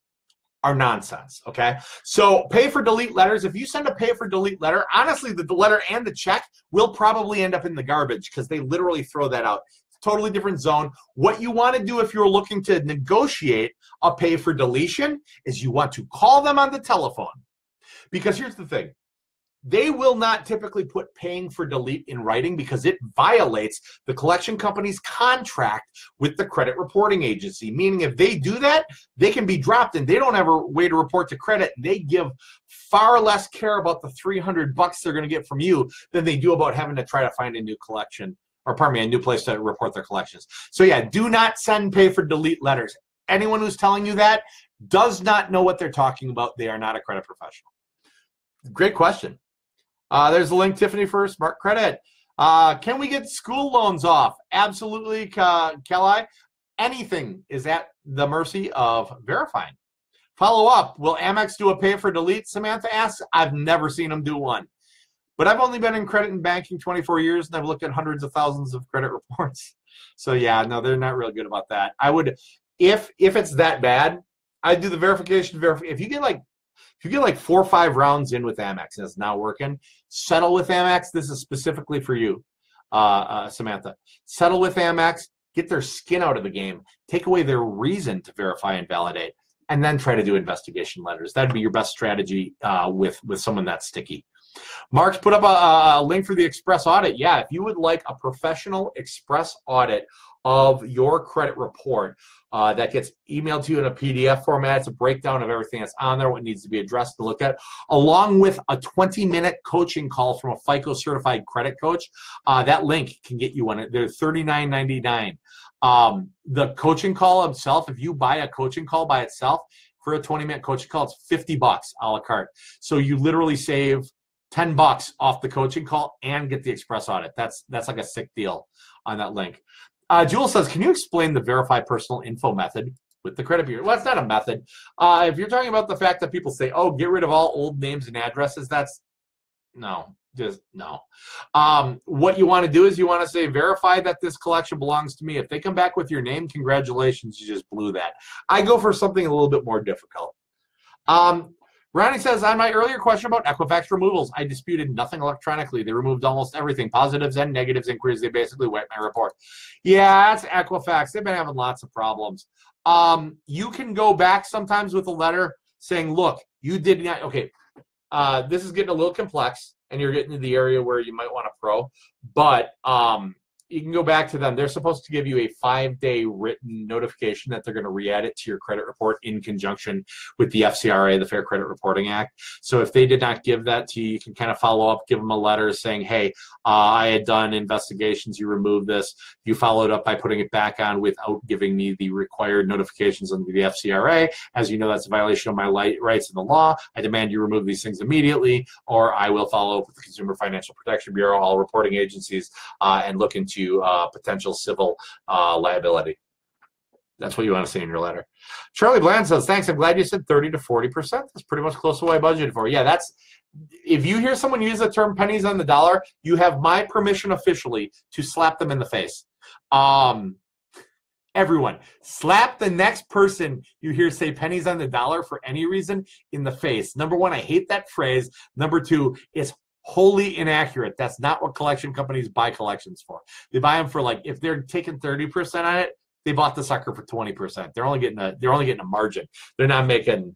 are nonsense, okay? So pay for delete letters, if you send a pay for delete letter, honestly, the letter and the check will probably end up in the garbage because they literally throw that out. Totally different zone. What you want to do if you're looking to negotiate a pay for deletion is you want to call them on the telephone. Because here's the thing. They will not typically put paying for delete in writing because it violates the collection company's contract with the credit reporting agency. Meaning if they do that, they can be dropped and they don't have a way to report to credit. They give far less care about the $300 they're going to get from you than they do about having to try to find a new collection. Or pardon me, a new place to report their collections. So yeah, do not send pay for delete letters. Anyone who's telling you that does not know what they're talking about. They are not a credit professional. Great question. There's a link, Tiffany, for Smart Credit. Can we get school loans off? Absolutely, Kelly. Anything is at the mercy of verifying. Follow up, will Amex do a pay for delete? Samantha asks. I've never seen them do one. But I've only been in credit and banking 24 years, and I've looked at hundreds of thousands of credit reports. So yeah, no, they're not real good about that. I would, if it's that bad, I'd do the verification. If you get like 4 or 5 rounds in with Amex and it's not working, settle with Amex. This is specifically for you, Samantha. Settle with Amex. Get their skin out of the game. Take away their reason to verify and validate, and then try to do investigation letters. That'd be your best strategy with someone that's sticky. Mark's put up a link for the express audit. Yeah, if you would like a professional express audit of your credit report that gets emailed to you in a PDF format, it's a breakdown of everything that's on there, what needs to be addressed and looked at, along with a 20-minute coaching call from a FICO certified credit coach. That link can get you one. They're $39.99. The coaching call itself, if you buy a coaching call by itself for a 20-minute coaching call, it's $50 a la carte. So you literally save $10 off the coaching call and get the express audit. That's like a sick deal on that link. Jewel says, can you explain the verify personal info method with the credit bureau. Well, it's not a method. If you're talking about the fact that people say, oh, get rid of all old names and addresses, that's no, just no. What you want to do is you want to say, verify that this collection belongs to me. If they come back with your name, congratulations, you just blew that. I go for something a little bit more difficult. Ronnie says, on my earlier question about Equifax removals, I disputed nothing electronically. They removed almost everything, positives and negatives inquiries. They basically wiped my report. Yeah, that's Equifax. They've been having lots of problems. You can go back sometimes with a letter saying, look, you did not, okay, this is getting a little complex, and you're getting to the area where you might want to pro, but you can go back to them. They're supposed to give you a 5-day written notification that they're going to re-add it to your credit report in conjunction with the FCRA, the Fair Credit Reporting Act. So if they did not give that to you, you can kind of follow up, give them a letter saying, hey, I had done investigations, you removed this. You followed up by putting it back on without giving me the required notifications under the FCRA. As you know, that's a violation of my rights in the law. I demand you remove these things immediately, or I will follow up with the Consumer Financial Protection Bureau, all reporting agencies, and look into potential civil liability. That's what you want to say in your letter. Charlie Bland says, thanks. I'm glad you said 30 to 40%. That's pretty much close to what I budgeted for. Yeah, that's, if you hear someone use the term pennies on the dollar, you have my permission officially to slap them in the face. Everyone, slap the next person you hear say pennies on the dollar for any reason in the face. Number one, I hate that phrase. Number two, it's wholly inaccurate. That's not what collection companies buy collections for. They buy them for, like, if they're taking 30% on it, they bought the sucker for 20%. They're only getting a margin. They're not making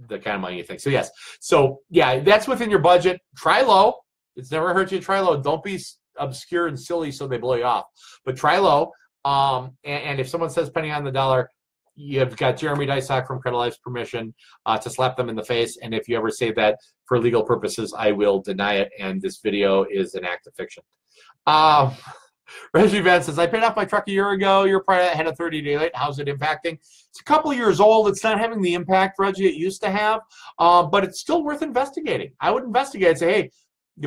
the kind of money you think. So yes. So yeah, that's within your budget. Try low. It's never hurt you to try low. Don't be obscure and silly so they blow you off. But try low. And if someone says penny on the dollar, you've got Jeremy Dysock from Credilife's permission to slap them in the face. And if you ever say that for legal purposes, I will deny it. And this video is an act of fiction. Reggie Van says, I paid off my truck a year ago. You're probably ahead of 30-day late. How's it impacting? It's a couple of years old. It's not having the impact, Reggie, it used to have. But it's still worth investigating. I would investigate and say, hey,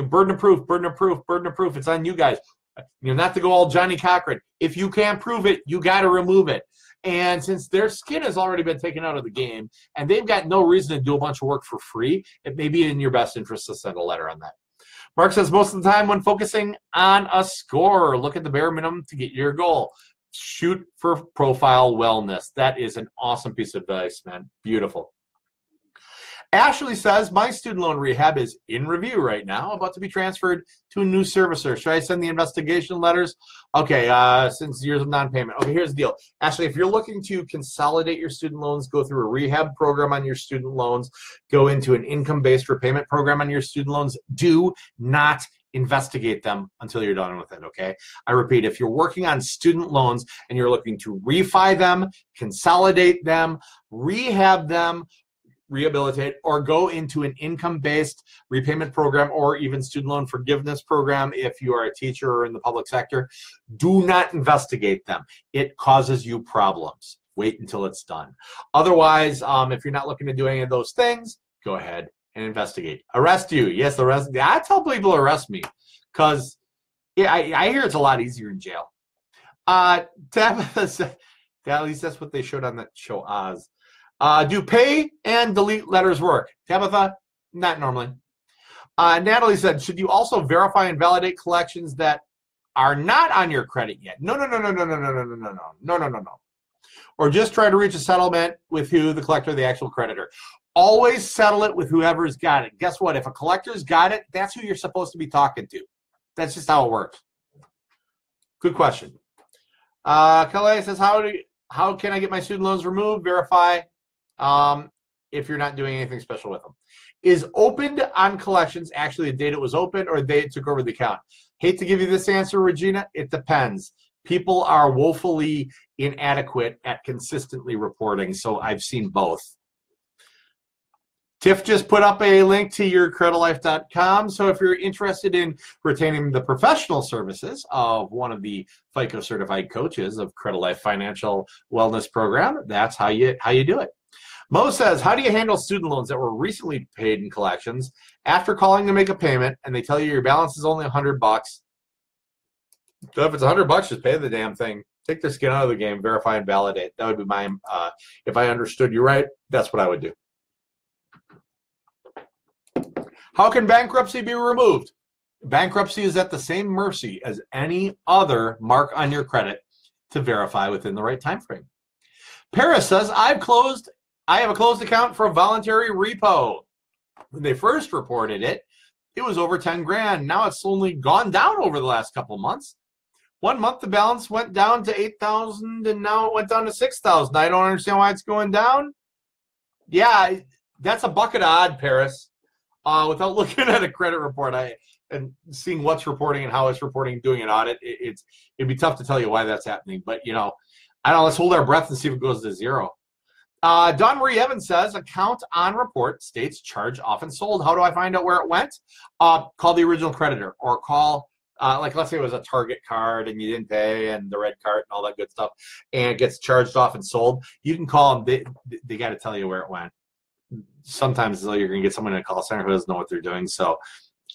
burden of proof, burden of proof, burden of proof. It's on you guys. Not to go all Johnny Cochran. If you can't prove it, you got to remove it. And since their skin has already been taken out of the game and they've got no reason to do a bunch of work for free, it may be in your best interest to send a letter on that. Mark says, most of the time when focusing on a score, look at the bare minimum to get your goal. Shoot for profile wellness. That is an awesome piece of advice, man. Beautiful. Ashley says, my student loan rehab is in review right now, about to be transferred to a new servicer. Should I send the investigation letters? Okay, since years of non-payment. Okay, here's the deal. Ashley, if you're looking to consolidate your student loans, go through a rehab program on your student loans, go into an income-based repayment program on your student loans, do not investigate them until you're done with it, okay? I repeat, if you're working on student loans and you're looking to refi them, consolidate them, rehab them, rehabilitate, or go into an income-based repayment program or even student loan forgiveness program if you are a teacher or in the public sector, do not investigate them. It causes you problems. Wait until it's done. Otherwise, if you're not looking to do any of those things, go ahead and investigate. Arrest you. Yes, arrest. I tell people to arrest me because yeah, I hear it's a lot easier in jail. Tabitha said, at least that's what they showed on that show Oz. Do pay and delete letters work? Tabitha, not normally. Natalie said, should you also verify and validate collections that are not on your credit yet? No. Or just try to reach a settlement with who, the collector, the actual creditor. Always settle it with whoever's got it. Guess what? If a collector's got it, that's who you're supposed to be talking to. That's just how it works. Good question. Kelly says, how can I get my student loans removed? Verify. If you're not doing anything special with them. Is opened on collections actually the date it was opened or the date it took over the account? Hate to give you this answer, Regina. It depends. People are woefully inadequate at consistently reporting, so I've seen both. Tiff just put up a link to your Credilife.com, so if you're interested in retaining the professional services of one of the FICO certified coaches of Credilife Financial Wellness Program, that's how you do it. Mo says, how do you handle student loans that were recently paid in collections after calling to make a payment and they tell you your balance is only $100? So if it's $100, just pay the damn thing. Take their skin out of the game, verify and validate. That would be my, if I understood you right, that's what I would do. How can bankruptcy be removed? Bankruptcy is at the same mercy as any other mark on your credit to verify within the right time frame. Paris says, I have a closed account for a voluntary repo. When they first reported it, it was over 10 grand. Now it's only gone down over the last couple of months. 1 month, the balance went down to 8,000, and now it went down to 6,000. I don't understand why it's going down. Yeah, that's a bucket of odd, Paris. Without looking at a credit report and seeing what's reporting and how it's reporting, doing an audit, it'd be tough to tell you why that's happening. But, you know, I don't know. Let's hold our breath and see if it goes to zero. Don Marie Evans says, account on report states charge often sold. How do I find out where it went? Call the original creditor, or call, like let's say it was a Target card and you didn't pay, and the red card and all that good stuff, and it gets charged off and sold. You can call them. They got to tell you where it went. Sometimes though, you're going to get someone in a call center who doesn't know what they're doing. So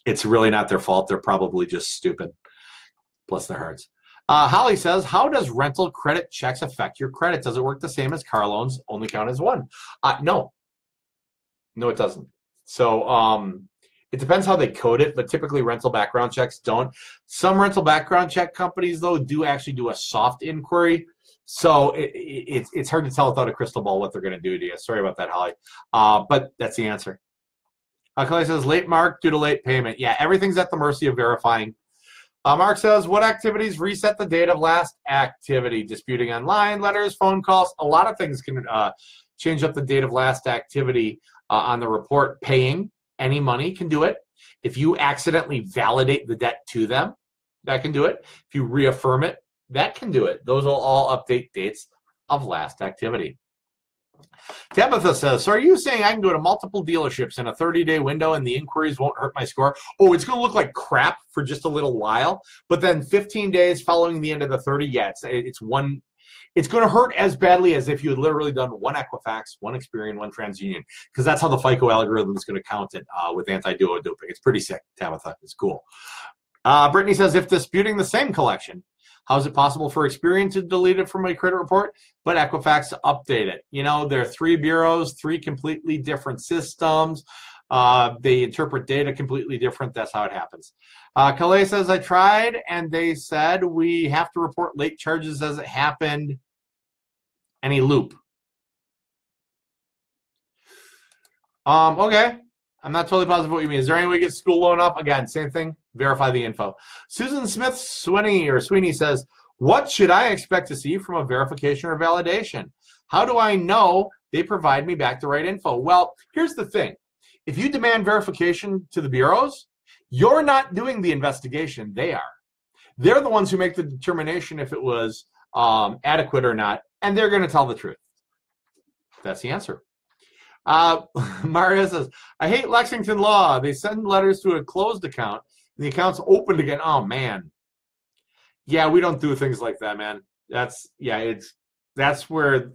it's really not their fault. They're probably just stupid. Bless their hearts. Holly says, how does rental credit checks affect your credit? Does it work the same as car loans, only count as one? No, it doesn't. So it depends how they code it, but typically rental background checks don't. Some rental background check companies, though, do actually do a soft inquiry. So it's hard to tell without a crystal ball what they're going to do to you. Sorry about that, Holly. But that's the answer. Kelly says, late mark due to late payment. Yeah, everything's at the mercy of verifying. Mark says, what activities reset the date of last activity? Disputing online, letters, phone calls. A lot of things can change up the date of last activity on the report. Paying any money can do it. If you accidentally validate the debt to them, that can do it. If you reaffirm it, that can do it. Those will all update dates of last activity. Tabitha says, so are you saying I can go to multiple dealerships in a 30-day window and the inquiries won't hurt my score? Oh, it's going to look like crap for just a little while, but then 15 days following the end of the 30, yeah, it's going to hurt as badly as if you had literally done one Equifax, one Experian, one TransUnion, because that's how the FICO algorithm is going to count it with anti-duo doping. It's pretty sick, Tabitha. It's cool. Brittany says, if disputing the same collection, how is it possible for Experian to delete it from my credit report, but Equifax to update it? You know, there are 3 bureaus, 3 completely different systems. They interpret data completely different. That's how it happens. Calais says, I tried, and they said we have to report late charges as it happened. Any loop? Okay. I'm not totally positive what you mean. Is there any way to get school loan up? Again, same thing. Verify the info. Susan Smith Sweeney says, what should I expect to see from a verification or validation? How do I know they provide me back the right info? Well, here's the thing. If you demand verification to the bureaus, you're not doing the investigation. They are. They're the ones who make the determination if it was adequate or not, and they're going to tell the truth. That's the answer. Maria says, I hate Lexington law. They send letters to a closed account, and the account's opened again. Oh, man. Yeah, we don't do things like that, man. That's where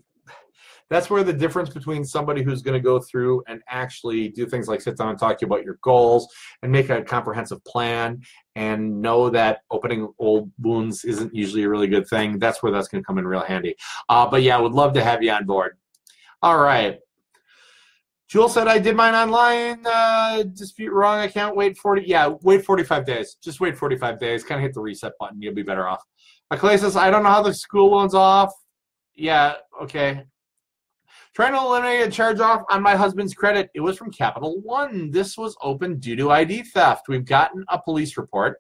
the difference between somebody who's going to go through and actually do things like sit down and talk to you about your goals and make a comprehensive plan and know that opening old wounds isn't usually a really good thing. That's where that's going to come in real handy. But yeah, I would love to have you on board. All right. Jewel said, I did mine online, dispute wrong, I can't wait 45 days. Just wait 45 days, kind of hit the reset button, you'll be better off. Clay says, I don't know how the school loan's off. Yeah, okay. Trying to eliminate a charge off on my husband's credit. It was from Capital One. This was open due to ID theft. We've gotten a police report.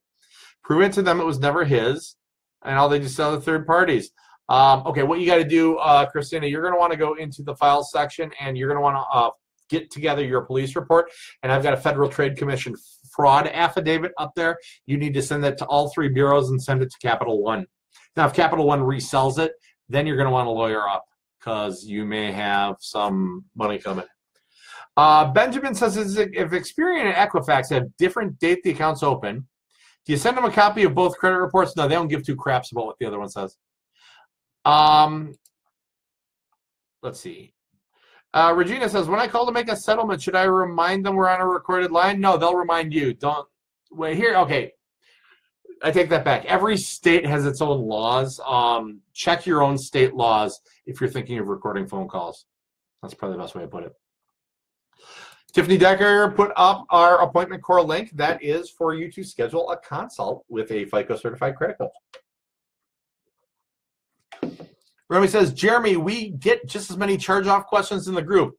Proven to them it was never his, and all they just sell to third parties. Okay, what you got to do, Christina, you're going to want to go into the files section, and you're going to want to get together your police report, and I've got a Federal Trade Commission fraud affidavit up there. You need to send that to all 3 bureaus and send it to Capital One. Now, if Capital One resells it, then you're going to want to lawyer up because you may have some money coming. Benjamin says, if Experian and Equifax have different date the account's open, do you send them a copy of both credit reports? No, they don't give 2 craps about what the other one says. Let's see. Regina says, when I call to make a settlement, should I remind them we're on a recorded line? No, they'll remind you. Don't wait here. Okay. I take that back. Every state has its own laws. Check your own state laws if you're thinking of recording phone calls. That's probably the best way to put it. Tiffany Decker put up our appointment core link. That is for you to schedule a consult with a FICO certified credit coach. Romy says, Jeremy, we get just as many charge-off questions in the group.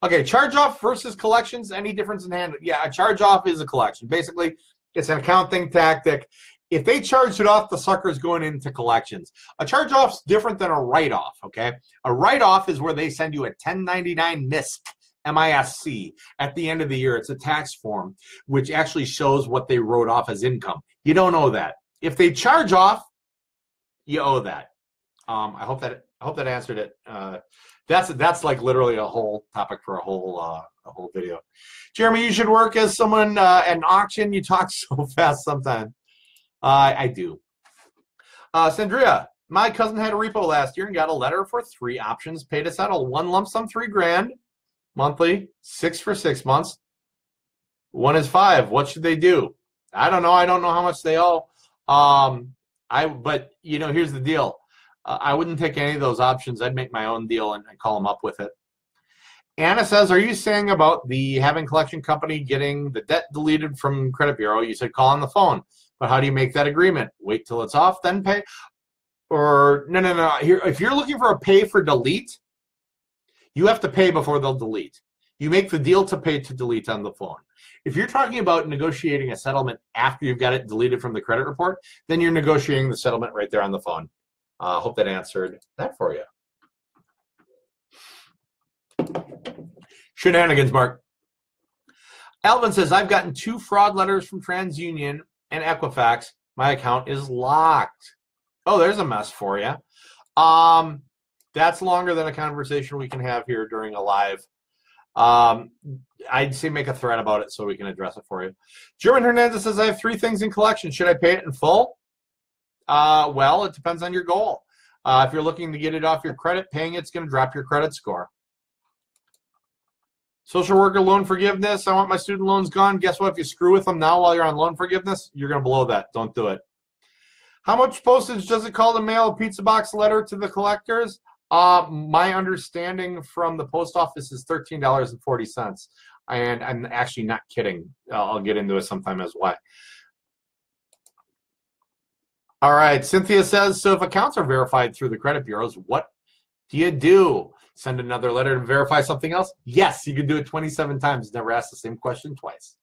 Okay, charge-off versus collections, any difference in hand? Yeah, a charge-off is a collection. Basically, it's an accounting tactic. If they charged it off, the sucker's going into collections. A charge-off's different than a write-off, okay? A write-off is where they send you a 1099 MISC, M-I-S-C, at the end of the year. It's a tax form, which actually shows what they wrote off as income. You don't owe that. If they charge off, you owe that. I hope that answered it. That's like literally a whole topic for a whole video. Jeremy, you should work as someone at an auction. You talk so fast sometimes. I do. Sandria, my cousin had a repo last year and got a letter for 3 options, pay to settle. 1 lump sum, $3,000 monthly, 6 for 6 months. 1 is 5. What should they do? I don't know. I don't know how much they owe. But you know, here's the deal. I wouldn't take any of those options. I'd make my own deal and call them up with it. Anna says, are you saying about the having collection company getting the debt deleted from credit bureau? You said call on the phone. But how do you make that agreement? Wait till it's off, then pay? Or no. Here, if you're looking for a pay for delete, you have to pay before they'll delete. You make the deal to pay to delete on the phone. If you're talking about negotiating a settlement after you've got it deleted from the credit report, then you're negotiating the settlement right there on the phone. Hope that answered that for you. Shenanigans, Mark. Alvin says, I've gotten 2 fraud letters from TransUnion and Equifax. My account is locked. Oh, there's a mess for you. That's longer than a conversation we can have here during a live. I'd say make a thread about it so we can address it for you. German Hernandez says, I have 3 things in collection. Should I pay it in full? Well, it depends on your goal. If you're looking to get it off your credit, paying it's going to drop your credit score. Social worker loan forgiveness. I want my student loans gone. Guess what? If you screw with them now while you're on loan forgiveness, you're going to blow that. Don't do it. How much postage does it cost to mail a pizza box letter to the collectors? My understanding from the post office is $13.40. And I'm actually not kidding. I'll get into it sometime as why. All right, Cynthia says, so if accounts are verified through the credit bureaus, what do you do? Send another letter to verify something else? Yes, you can do it 27 times. Never ask the same question twice.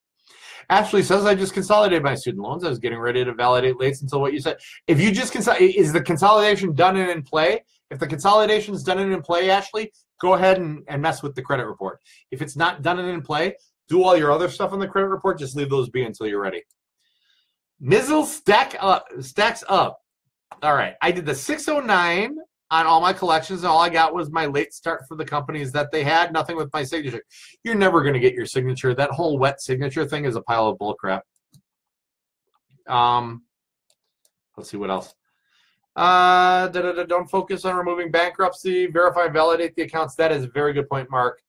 Ashley says, I just consolidated my student loans. I was getting ready to validate lates until what you said. If you just is the consolidation done and in play? If the consolidation is done and in play, Ashley, go ahead and mess with the credit report. If it's not done and in play, do all your other stuff on the credit report. Just leave those be until you're ready. Mizzle stacks up. All right, I did the 609 on all my collections, and all I got was my late start for the companies that they had. Nothing with my signature. You're never going to get your signature. That whole wet signature thing is a pile of bullcrap. Let's see what else. Don't focus on removing bankruptcy. Verify and validate the accounts. That is a very good point, Mark.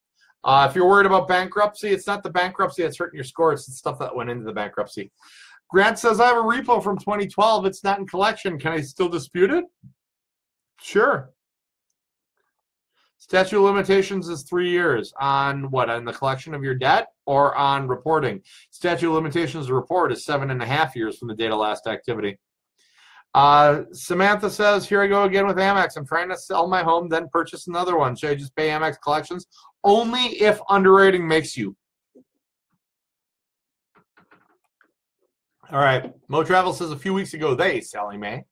If you're worried about bankruptcy, it's not the bankruptcy that's hurting your score. It's the stuff that went into the bankruptcy. Grant says, I have a repo from 2012. It's not in collection. Can I still dispute it? Sure. Statute of limitations is 3 years. On what? On the collection of your debt or on reporting? Statute of limitations report is 7.5 years from the date of last activity. Samantha says, here I go again with Amex. I'm trying to sell my home, then purchase another one. Should I just pay Amex collections? Only if underwriting makes you. All right. Mo Travel says, a few weeks ago, Sally Mae,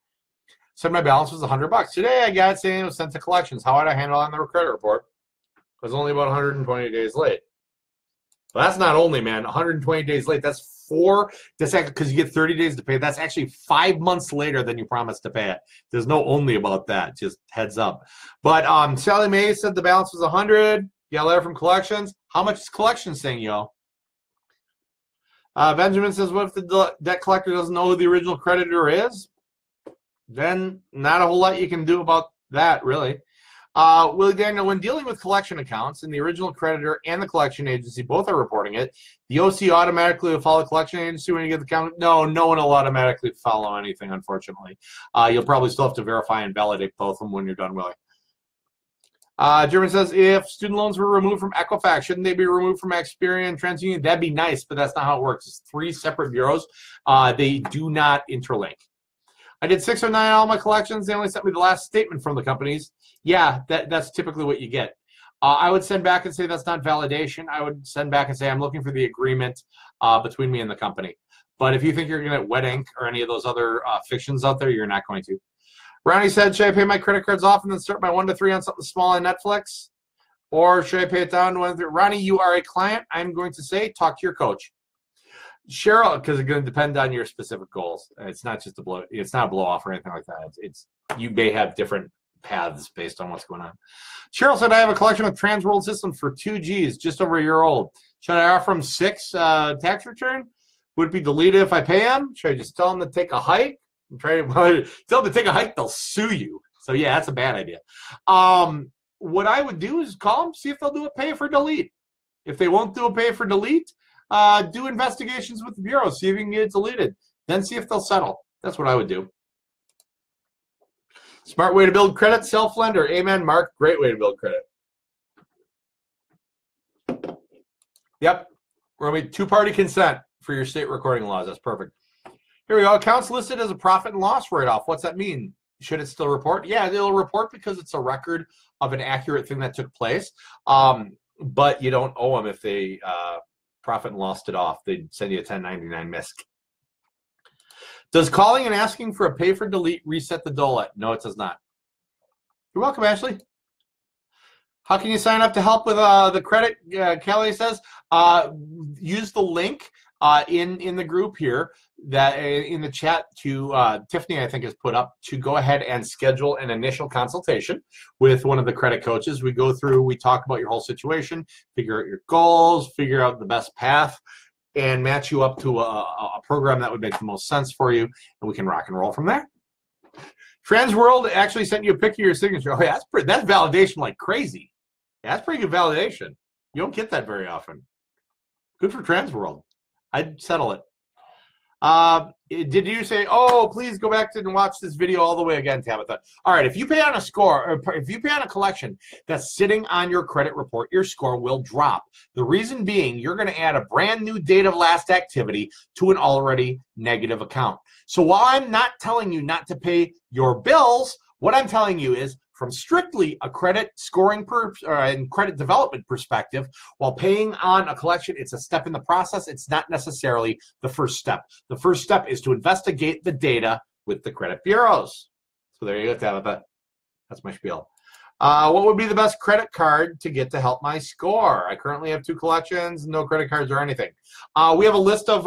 said my balance was $100. Today I got it saying it was sent to collections. How would I handle it on the credit report? It was only about 120 days late. Well, that's not only, man, 120 days late. That's because you get 30 days to pay. That's actually 5 months later than you promised to pay it. There's no only about that. Just heads up. But Sally Mae said the balance was 100. You got a letter from collections. How much is collections saying, yo? Benjamin says, what if the debt collector doesn't know who the original creditor is? Then not a whole lot you can do about that, really. Willie Daniel, when dealing with collection accounts and the original creditor and the collection agency both are reporting it, the OC automatically will follow the collection agency when you get the account? No, no one will automatically follow anything, unfortunately. You'll probably still have to verify and validate both of them when you're done, Willie. German says, if student loans were removed from Equifax, shouldn't they be removed from Experian and TransUnion? That'd be nice, but that's not how it works. It's 3 separate bureaus. They do not interlink. I did 609 on all my collections. They only sent me the last statement from the companies. Yeah, that's typically what you get. I would send back and say that's not validation. I would send back and say I'm looking for the agreement between me and the company. But if you think you're going to get wet ink or any of those other fictions out there, you're not going to. Ronnie said, should I pay my credit cards off and then start my 1 to 3 on something small on Netflix? Or should I pay it down to 1 to 3? Ronnie, you are a client. I'm going to say talk to your coach. Cheryl, because it's going to depend on your specific goals. It's not just a blow. It's not a blow off or anything like that. It's you may have different paths based on what's going on. Cheryl said, I have a collection of Transworld systems for 2 Gs, just over a year old. Should I offer them 6 tax return? Would it be deleted if I pay them? Should I just tell them to take a hike? Tell them to take a hike, they'll sue you. So yeah, that's a bad idea. What I would do is call them, see if they'll do a pay for delete. If they won't do a pay for delete, do investigations with the bureau, see if you can get it deleted. Then see if they'll settle. That's what I would do. Smart way to build credit, self-lender. Amen, Mark. Great way to build credit. Yep. We're going to be 2-party consent for your state recording laws. That's perfect. Here we go. Accounts listed as a profit and loss write-off. What's that mean? Should it still report? Yeah, it'll report because it's a record of an accurate thing that took place. But you don't owe them if they profit and lost it off. They'd send you a 1099 misc. Does calling and asking for a pay for delete reset the DOLA? No, it does not. You're welcome, Ashley. How can you sign up to help with the credit? Kelly says, use the link in the group here that in the chat to Tiffany, I think, has put up to go ahead and schedule an initial consultation with one of the credit coaches. We go through, we talk about your whole situation, figure out your goals, figure out the best path, and match you up to a program that would make the most sense for you, and we can rock and roll from there. Transworld actually sent you a picture of your signature. Oh, yeah, that's validation like crazy. Yeah, that's pretty good validation. You don't get that very often. Good for Transworld. I'd settle it. Did you say, oh, please go back and watch this video all the way again, Tabitha? All right, if you pay on a score, or if you pay on a collection that's sitting on your credit report, your score will drop. The reason being, you're going to add a brand new date of last activity to an already negative account. So while I'm not telling you not to pay your bills, what I'm telling you is, from strictly a credit scoring and credit development perspective, while paying on a collection, it's a step in the process. It's not necessarily the first step. The first step is to investigate the data with the credit bureaus. So there you go, Tabitha. That's my spiel. What would be the best credit card to get to help my score? I currently have 2 collections, no credit cards or anything. We have a list of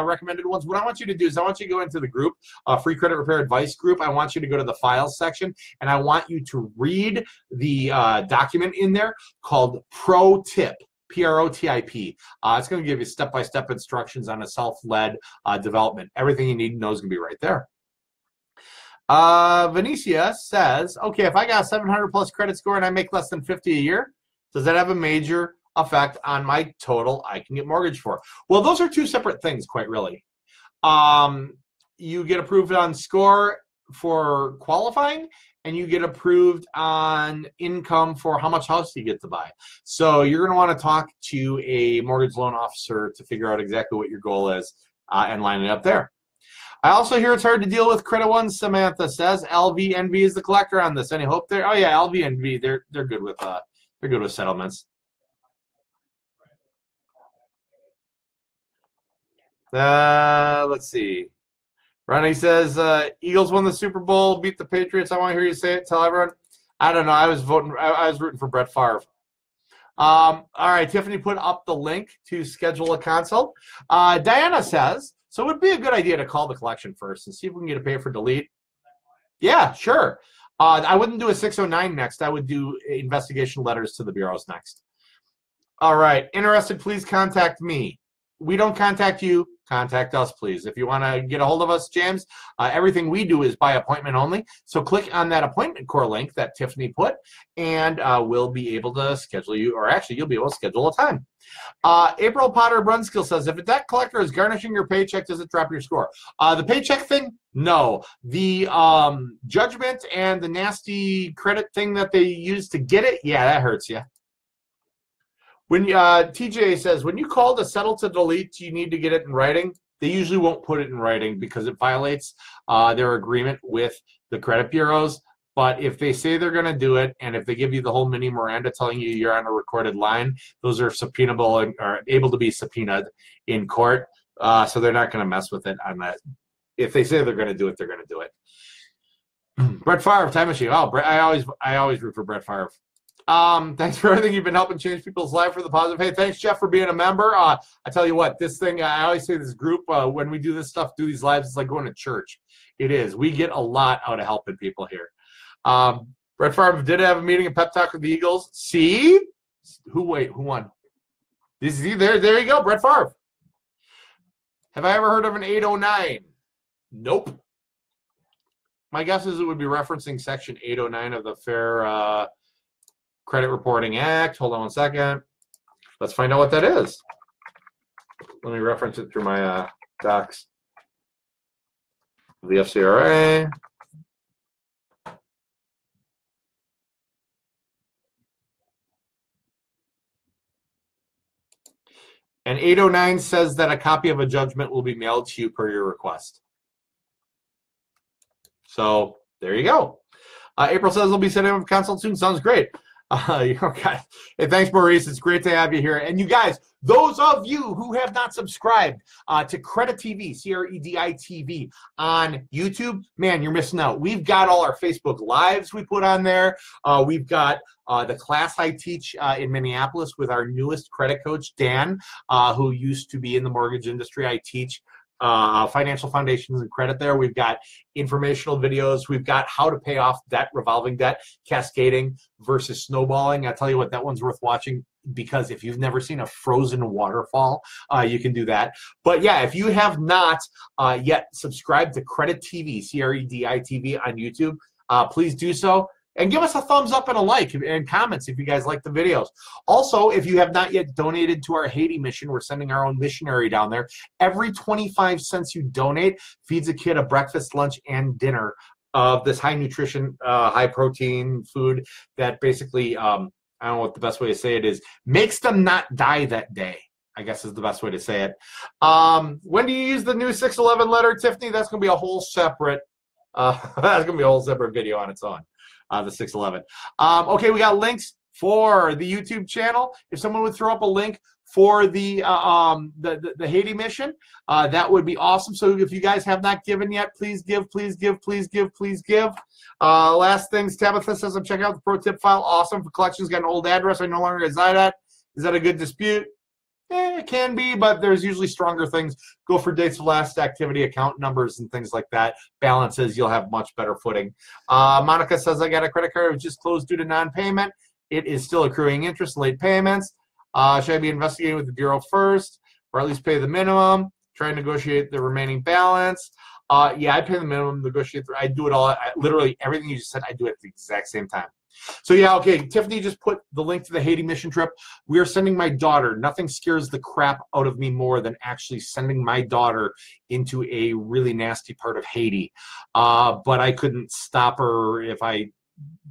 recommended ones. What I want you to do is I want you to go into the group, Free Credit Repair Advice group. I want you to go to the Files section, and I want you to read the document in there called Pro Tip. P-R-O-T-I-P. It's going to give you step-by-step instructions on a self-led development. Everything you need to know is going to be right there. Venetia says, okay, if I got a 700 plus credit score and I make less than 50 a year, does that have a major effect on my total I can get mortgage for? Well, those are 2 separate things, quite really. You get approved on score for qualifying, and you get approved on income for how much house you get to buy. So you're going to want to talk to a mortgage loan officer to figure out exactly what your goal is and line it up there. I also hear it's hard to deal with Credit One, Samantha says. LVNV is the collector on this. Any hope there? Oh yeah, LVNV, they're good with settlements. Let's see. Ronnie says Eagles won the Super Bowl, beat the Patriots. I want to hear you say it. Tell everyone. I don't know. I was rooting for Brett Favre. All right, Tiffany put up the link to schedule a consult. Diana says, so it would be a good idea to call the collection first and see if we can get a pay for delete. Yeah, sure. I wouldn't do a 609 next. I would do investigation letters to the bureaus next. All right. Interested, please contact me. We don't contact you. contact us, please. If you want to get a hold of us, James, everything we do is by appointment only. So click on that appointment core link that Tiffany put, and we'll be able to schedule you, or actually you'll be able to schedule a time. April Potter Brunskill says, if a debt collector is garnishing your paycheck, does it drop your score? The paycheck thing, no. The judgment and the nasty credit thing that they use to get it, yeah, that hurts you. When TJ says, when you call to settle to delete, you need to get it in writing. They usually won't put it in writing because it violates their agreement with the credit bureaus. But if they say they're going to do it, and if they give you the whole mini Miranda telling you you're on a recorded line, those are subpoenable and are able to be subpoenaed in court. So they're not going to mess with it on that. If they say they're going to do it, they're going to do it. Brett Favre, Time Machine. Oh, Brett, I always root for Brett Favre. Thanks for everything. You've been helping change people's life for the positive. Hey, thanks, Jeff, for being a member. I tell you what, this thing, I always say this group, when we do this stuff, do these lives, it's like going to church. It is. We get a lot out of helping people here. Brett Favre did have a meeting and pep talk with the Eagles. See? Who won? There you go, Brett Favre. Have I ever heard of an 809? Nope. My guess is it would be referencing Section 809 of the Fair Credit Reporting Act. Hold on one second. Let's find out what that is. Let me reference it through my docs. The FCRA. And 809 says that a copy of a judgment will be mailed to you per your request. So there you go. April says they'll be setting up a consult soon. Sounds great. Okay. Hey, thanks, Maurice. It's great to have you here. And you guys, those of you who have not subscribed to CrediTV, CREDITV on YouTube, man, you're missing out. We've got all our Facebook Lives we put on there. We've got the class I teach in Minneapolis with our newest credit coach, Dan, who used to be in the mortgage industry. I teach financial foundations and credit there. We've got informational videos. We've got how to pay off debt, revolving debt, cascading versus snowballing. I tell you what, that one's worth watching, because if you've never seen a frozen waterfall, you can do that. But yeah, if you have not yet subscribed to CrediTV, CREDITV on YouTube, please do so. And give us a thumbs up and a like and comments if you guys like the videos. Also, if you have not yet donated to our Haiti mission, we're sending our own missionary down there. Every 25 cents you donate feeds a kid a breakfast, lunch, and dinner of this high nutrition, high protein food that basically, I don't know what the best way to say it is, makes them not die that day, I guess is the best way to say it. When do you use the new 611 letter, Tiffany? That's going to be a whole separate, video on its own. The 611. Okay, we got links for the YouTube channel. If someone would throw up a link for the Haiti mission, that would be awesome. So if you guys have not given yet, please give, please give, please give, please give. Last things, Tabitha says, I'm checking out the pro tip file. Awesome. For collections, got an old address I no longer reside at. Is that a good dispute? It can be, but there's usually stronger things. Go for dates of last activity, account numbers, and things like that. Balances, you'll have much better footing. Monica says, I got a credit card. It was just closed due to non-payment. It is still accruing interest, late payments. Should I be investigating with the Bureau first, or at least pay the minimum? Try and negotiate the remaining balance. Yeah, I pay the minimum, negotiate. I do it all. Literally everything you just said, I do it at the exact same time. So yeah, okay, Tiffany just put the link to the Haiti mission trip. We are sending my daughter. Nothing scares the crap out of me more than actually sending my daughter into a really nasty part of Haiti. But I couldn't stop her if I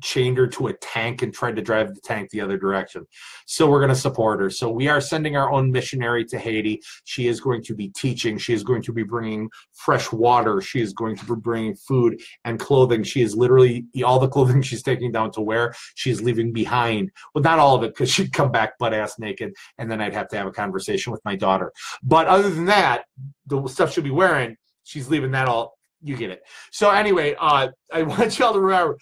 chained her to a tank and tried to drive the tank the other direction. So we're going to support her. So we are sending our own missionary to Haiti. She is going to be teaching. She is going to be bringing fresh water. She is going to be bringing food and clothing. She is literally, all the clothing she's taking down to wear, she's leaving behind. Well, not all of it, because she'd come back butt-ass naked, and then I'd have to have a conversation with my daughter. But other than that, the stuff she'll be wearing, she's leaving that all. You get it. So anyway, I want y'all to remember,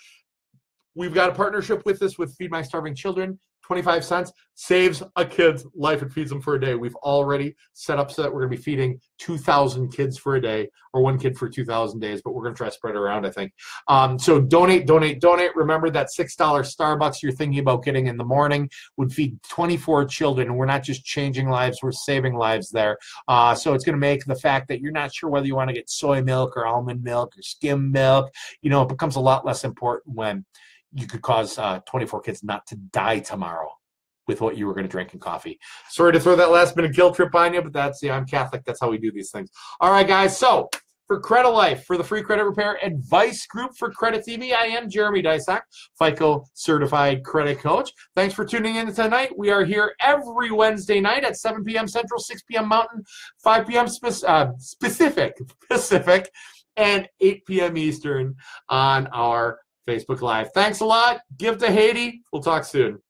we've got a partnership with this with Feed My Starving Children. 25 cents saves a kid's life and feeds them for a day. We've already set up so that we're going to be feeding 2,000 kids for a day, or one kid for 2,000 days, but we're going to try to spread it around, I think. So donate, donate, donate. Remember that $6 Starbucks you're thinking about getting in the morning would feed 24 children, and we're not just changing lives, we're saving lives there. So it's going to make the fact that you're not sure whether you want to get soy milk or almond milk or skim milk, you know, it becomes a lot less important when you could cause 24 kids not to die tomorrow with what you were going to drink in coffee. Sorry to throw that last minute guilt trip on you, but that's, yeah, I'm Catholic. That's how we do these things. All right, guys. So for Credilife, for the free credit repair advice group for CrediTV, I am Jeremy Dysock, FICO certified credit coach. Thanks for tuning in tonight. We are here every Wednesday night at 7 p.m. Central, 6 p.m. Mountain, 5 p.m. Pacific, and 8 p.m. Eastern on our Facebook Live. Thanks a lot. Give to Haiti. We'll talk soon.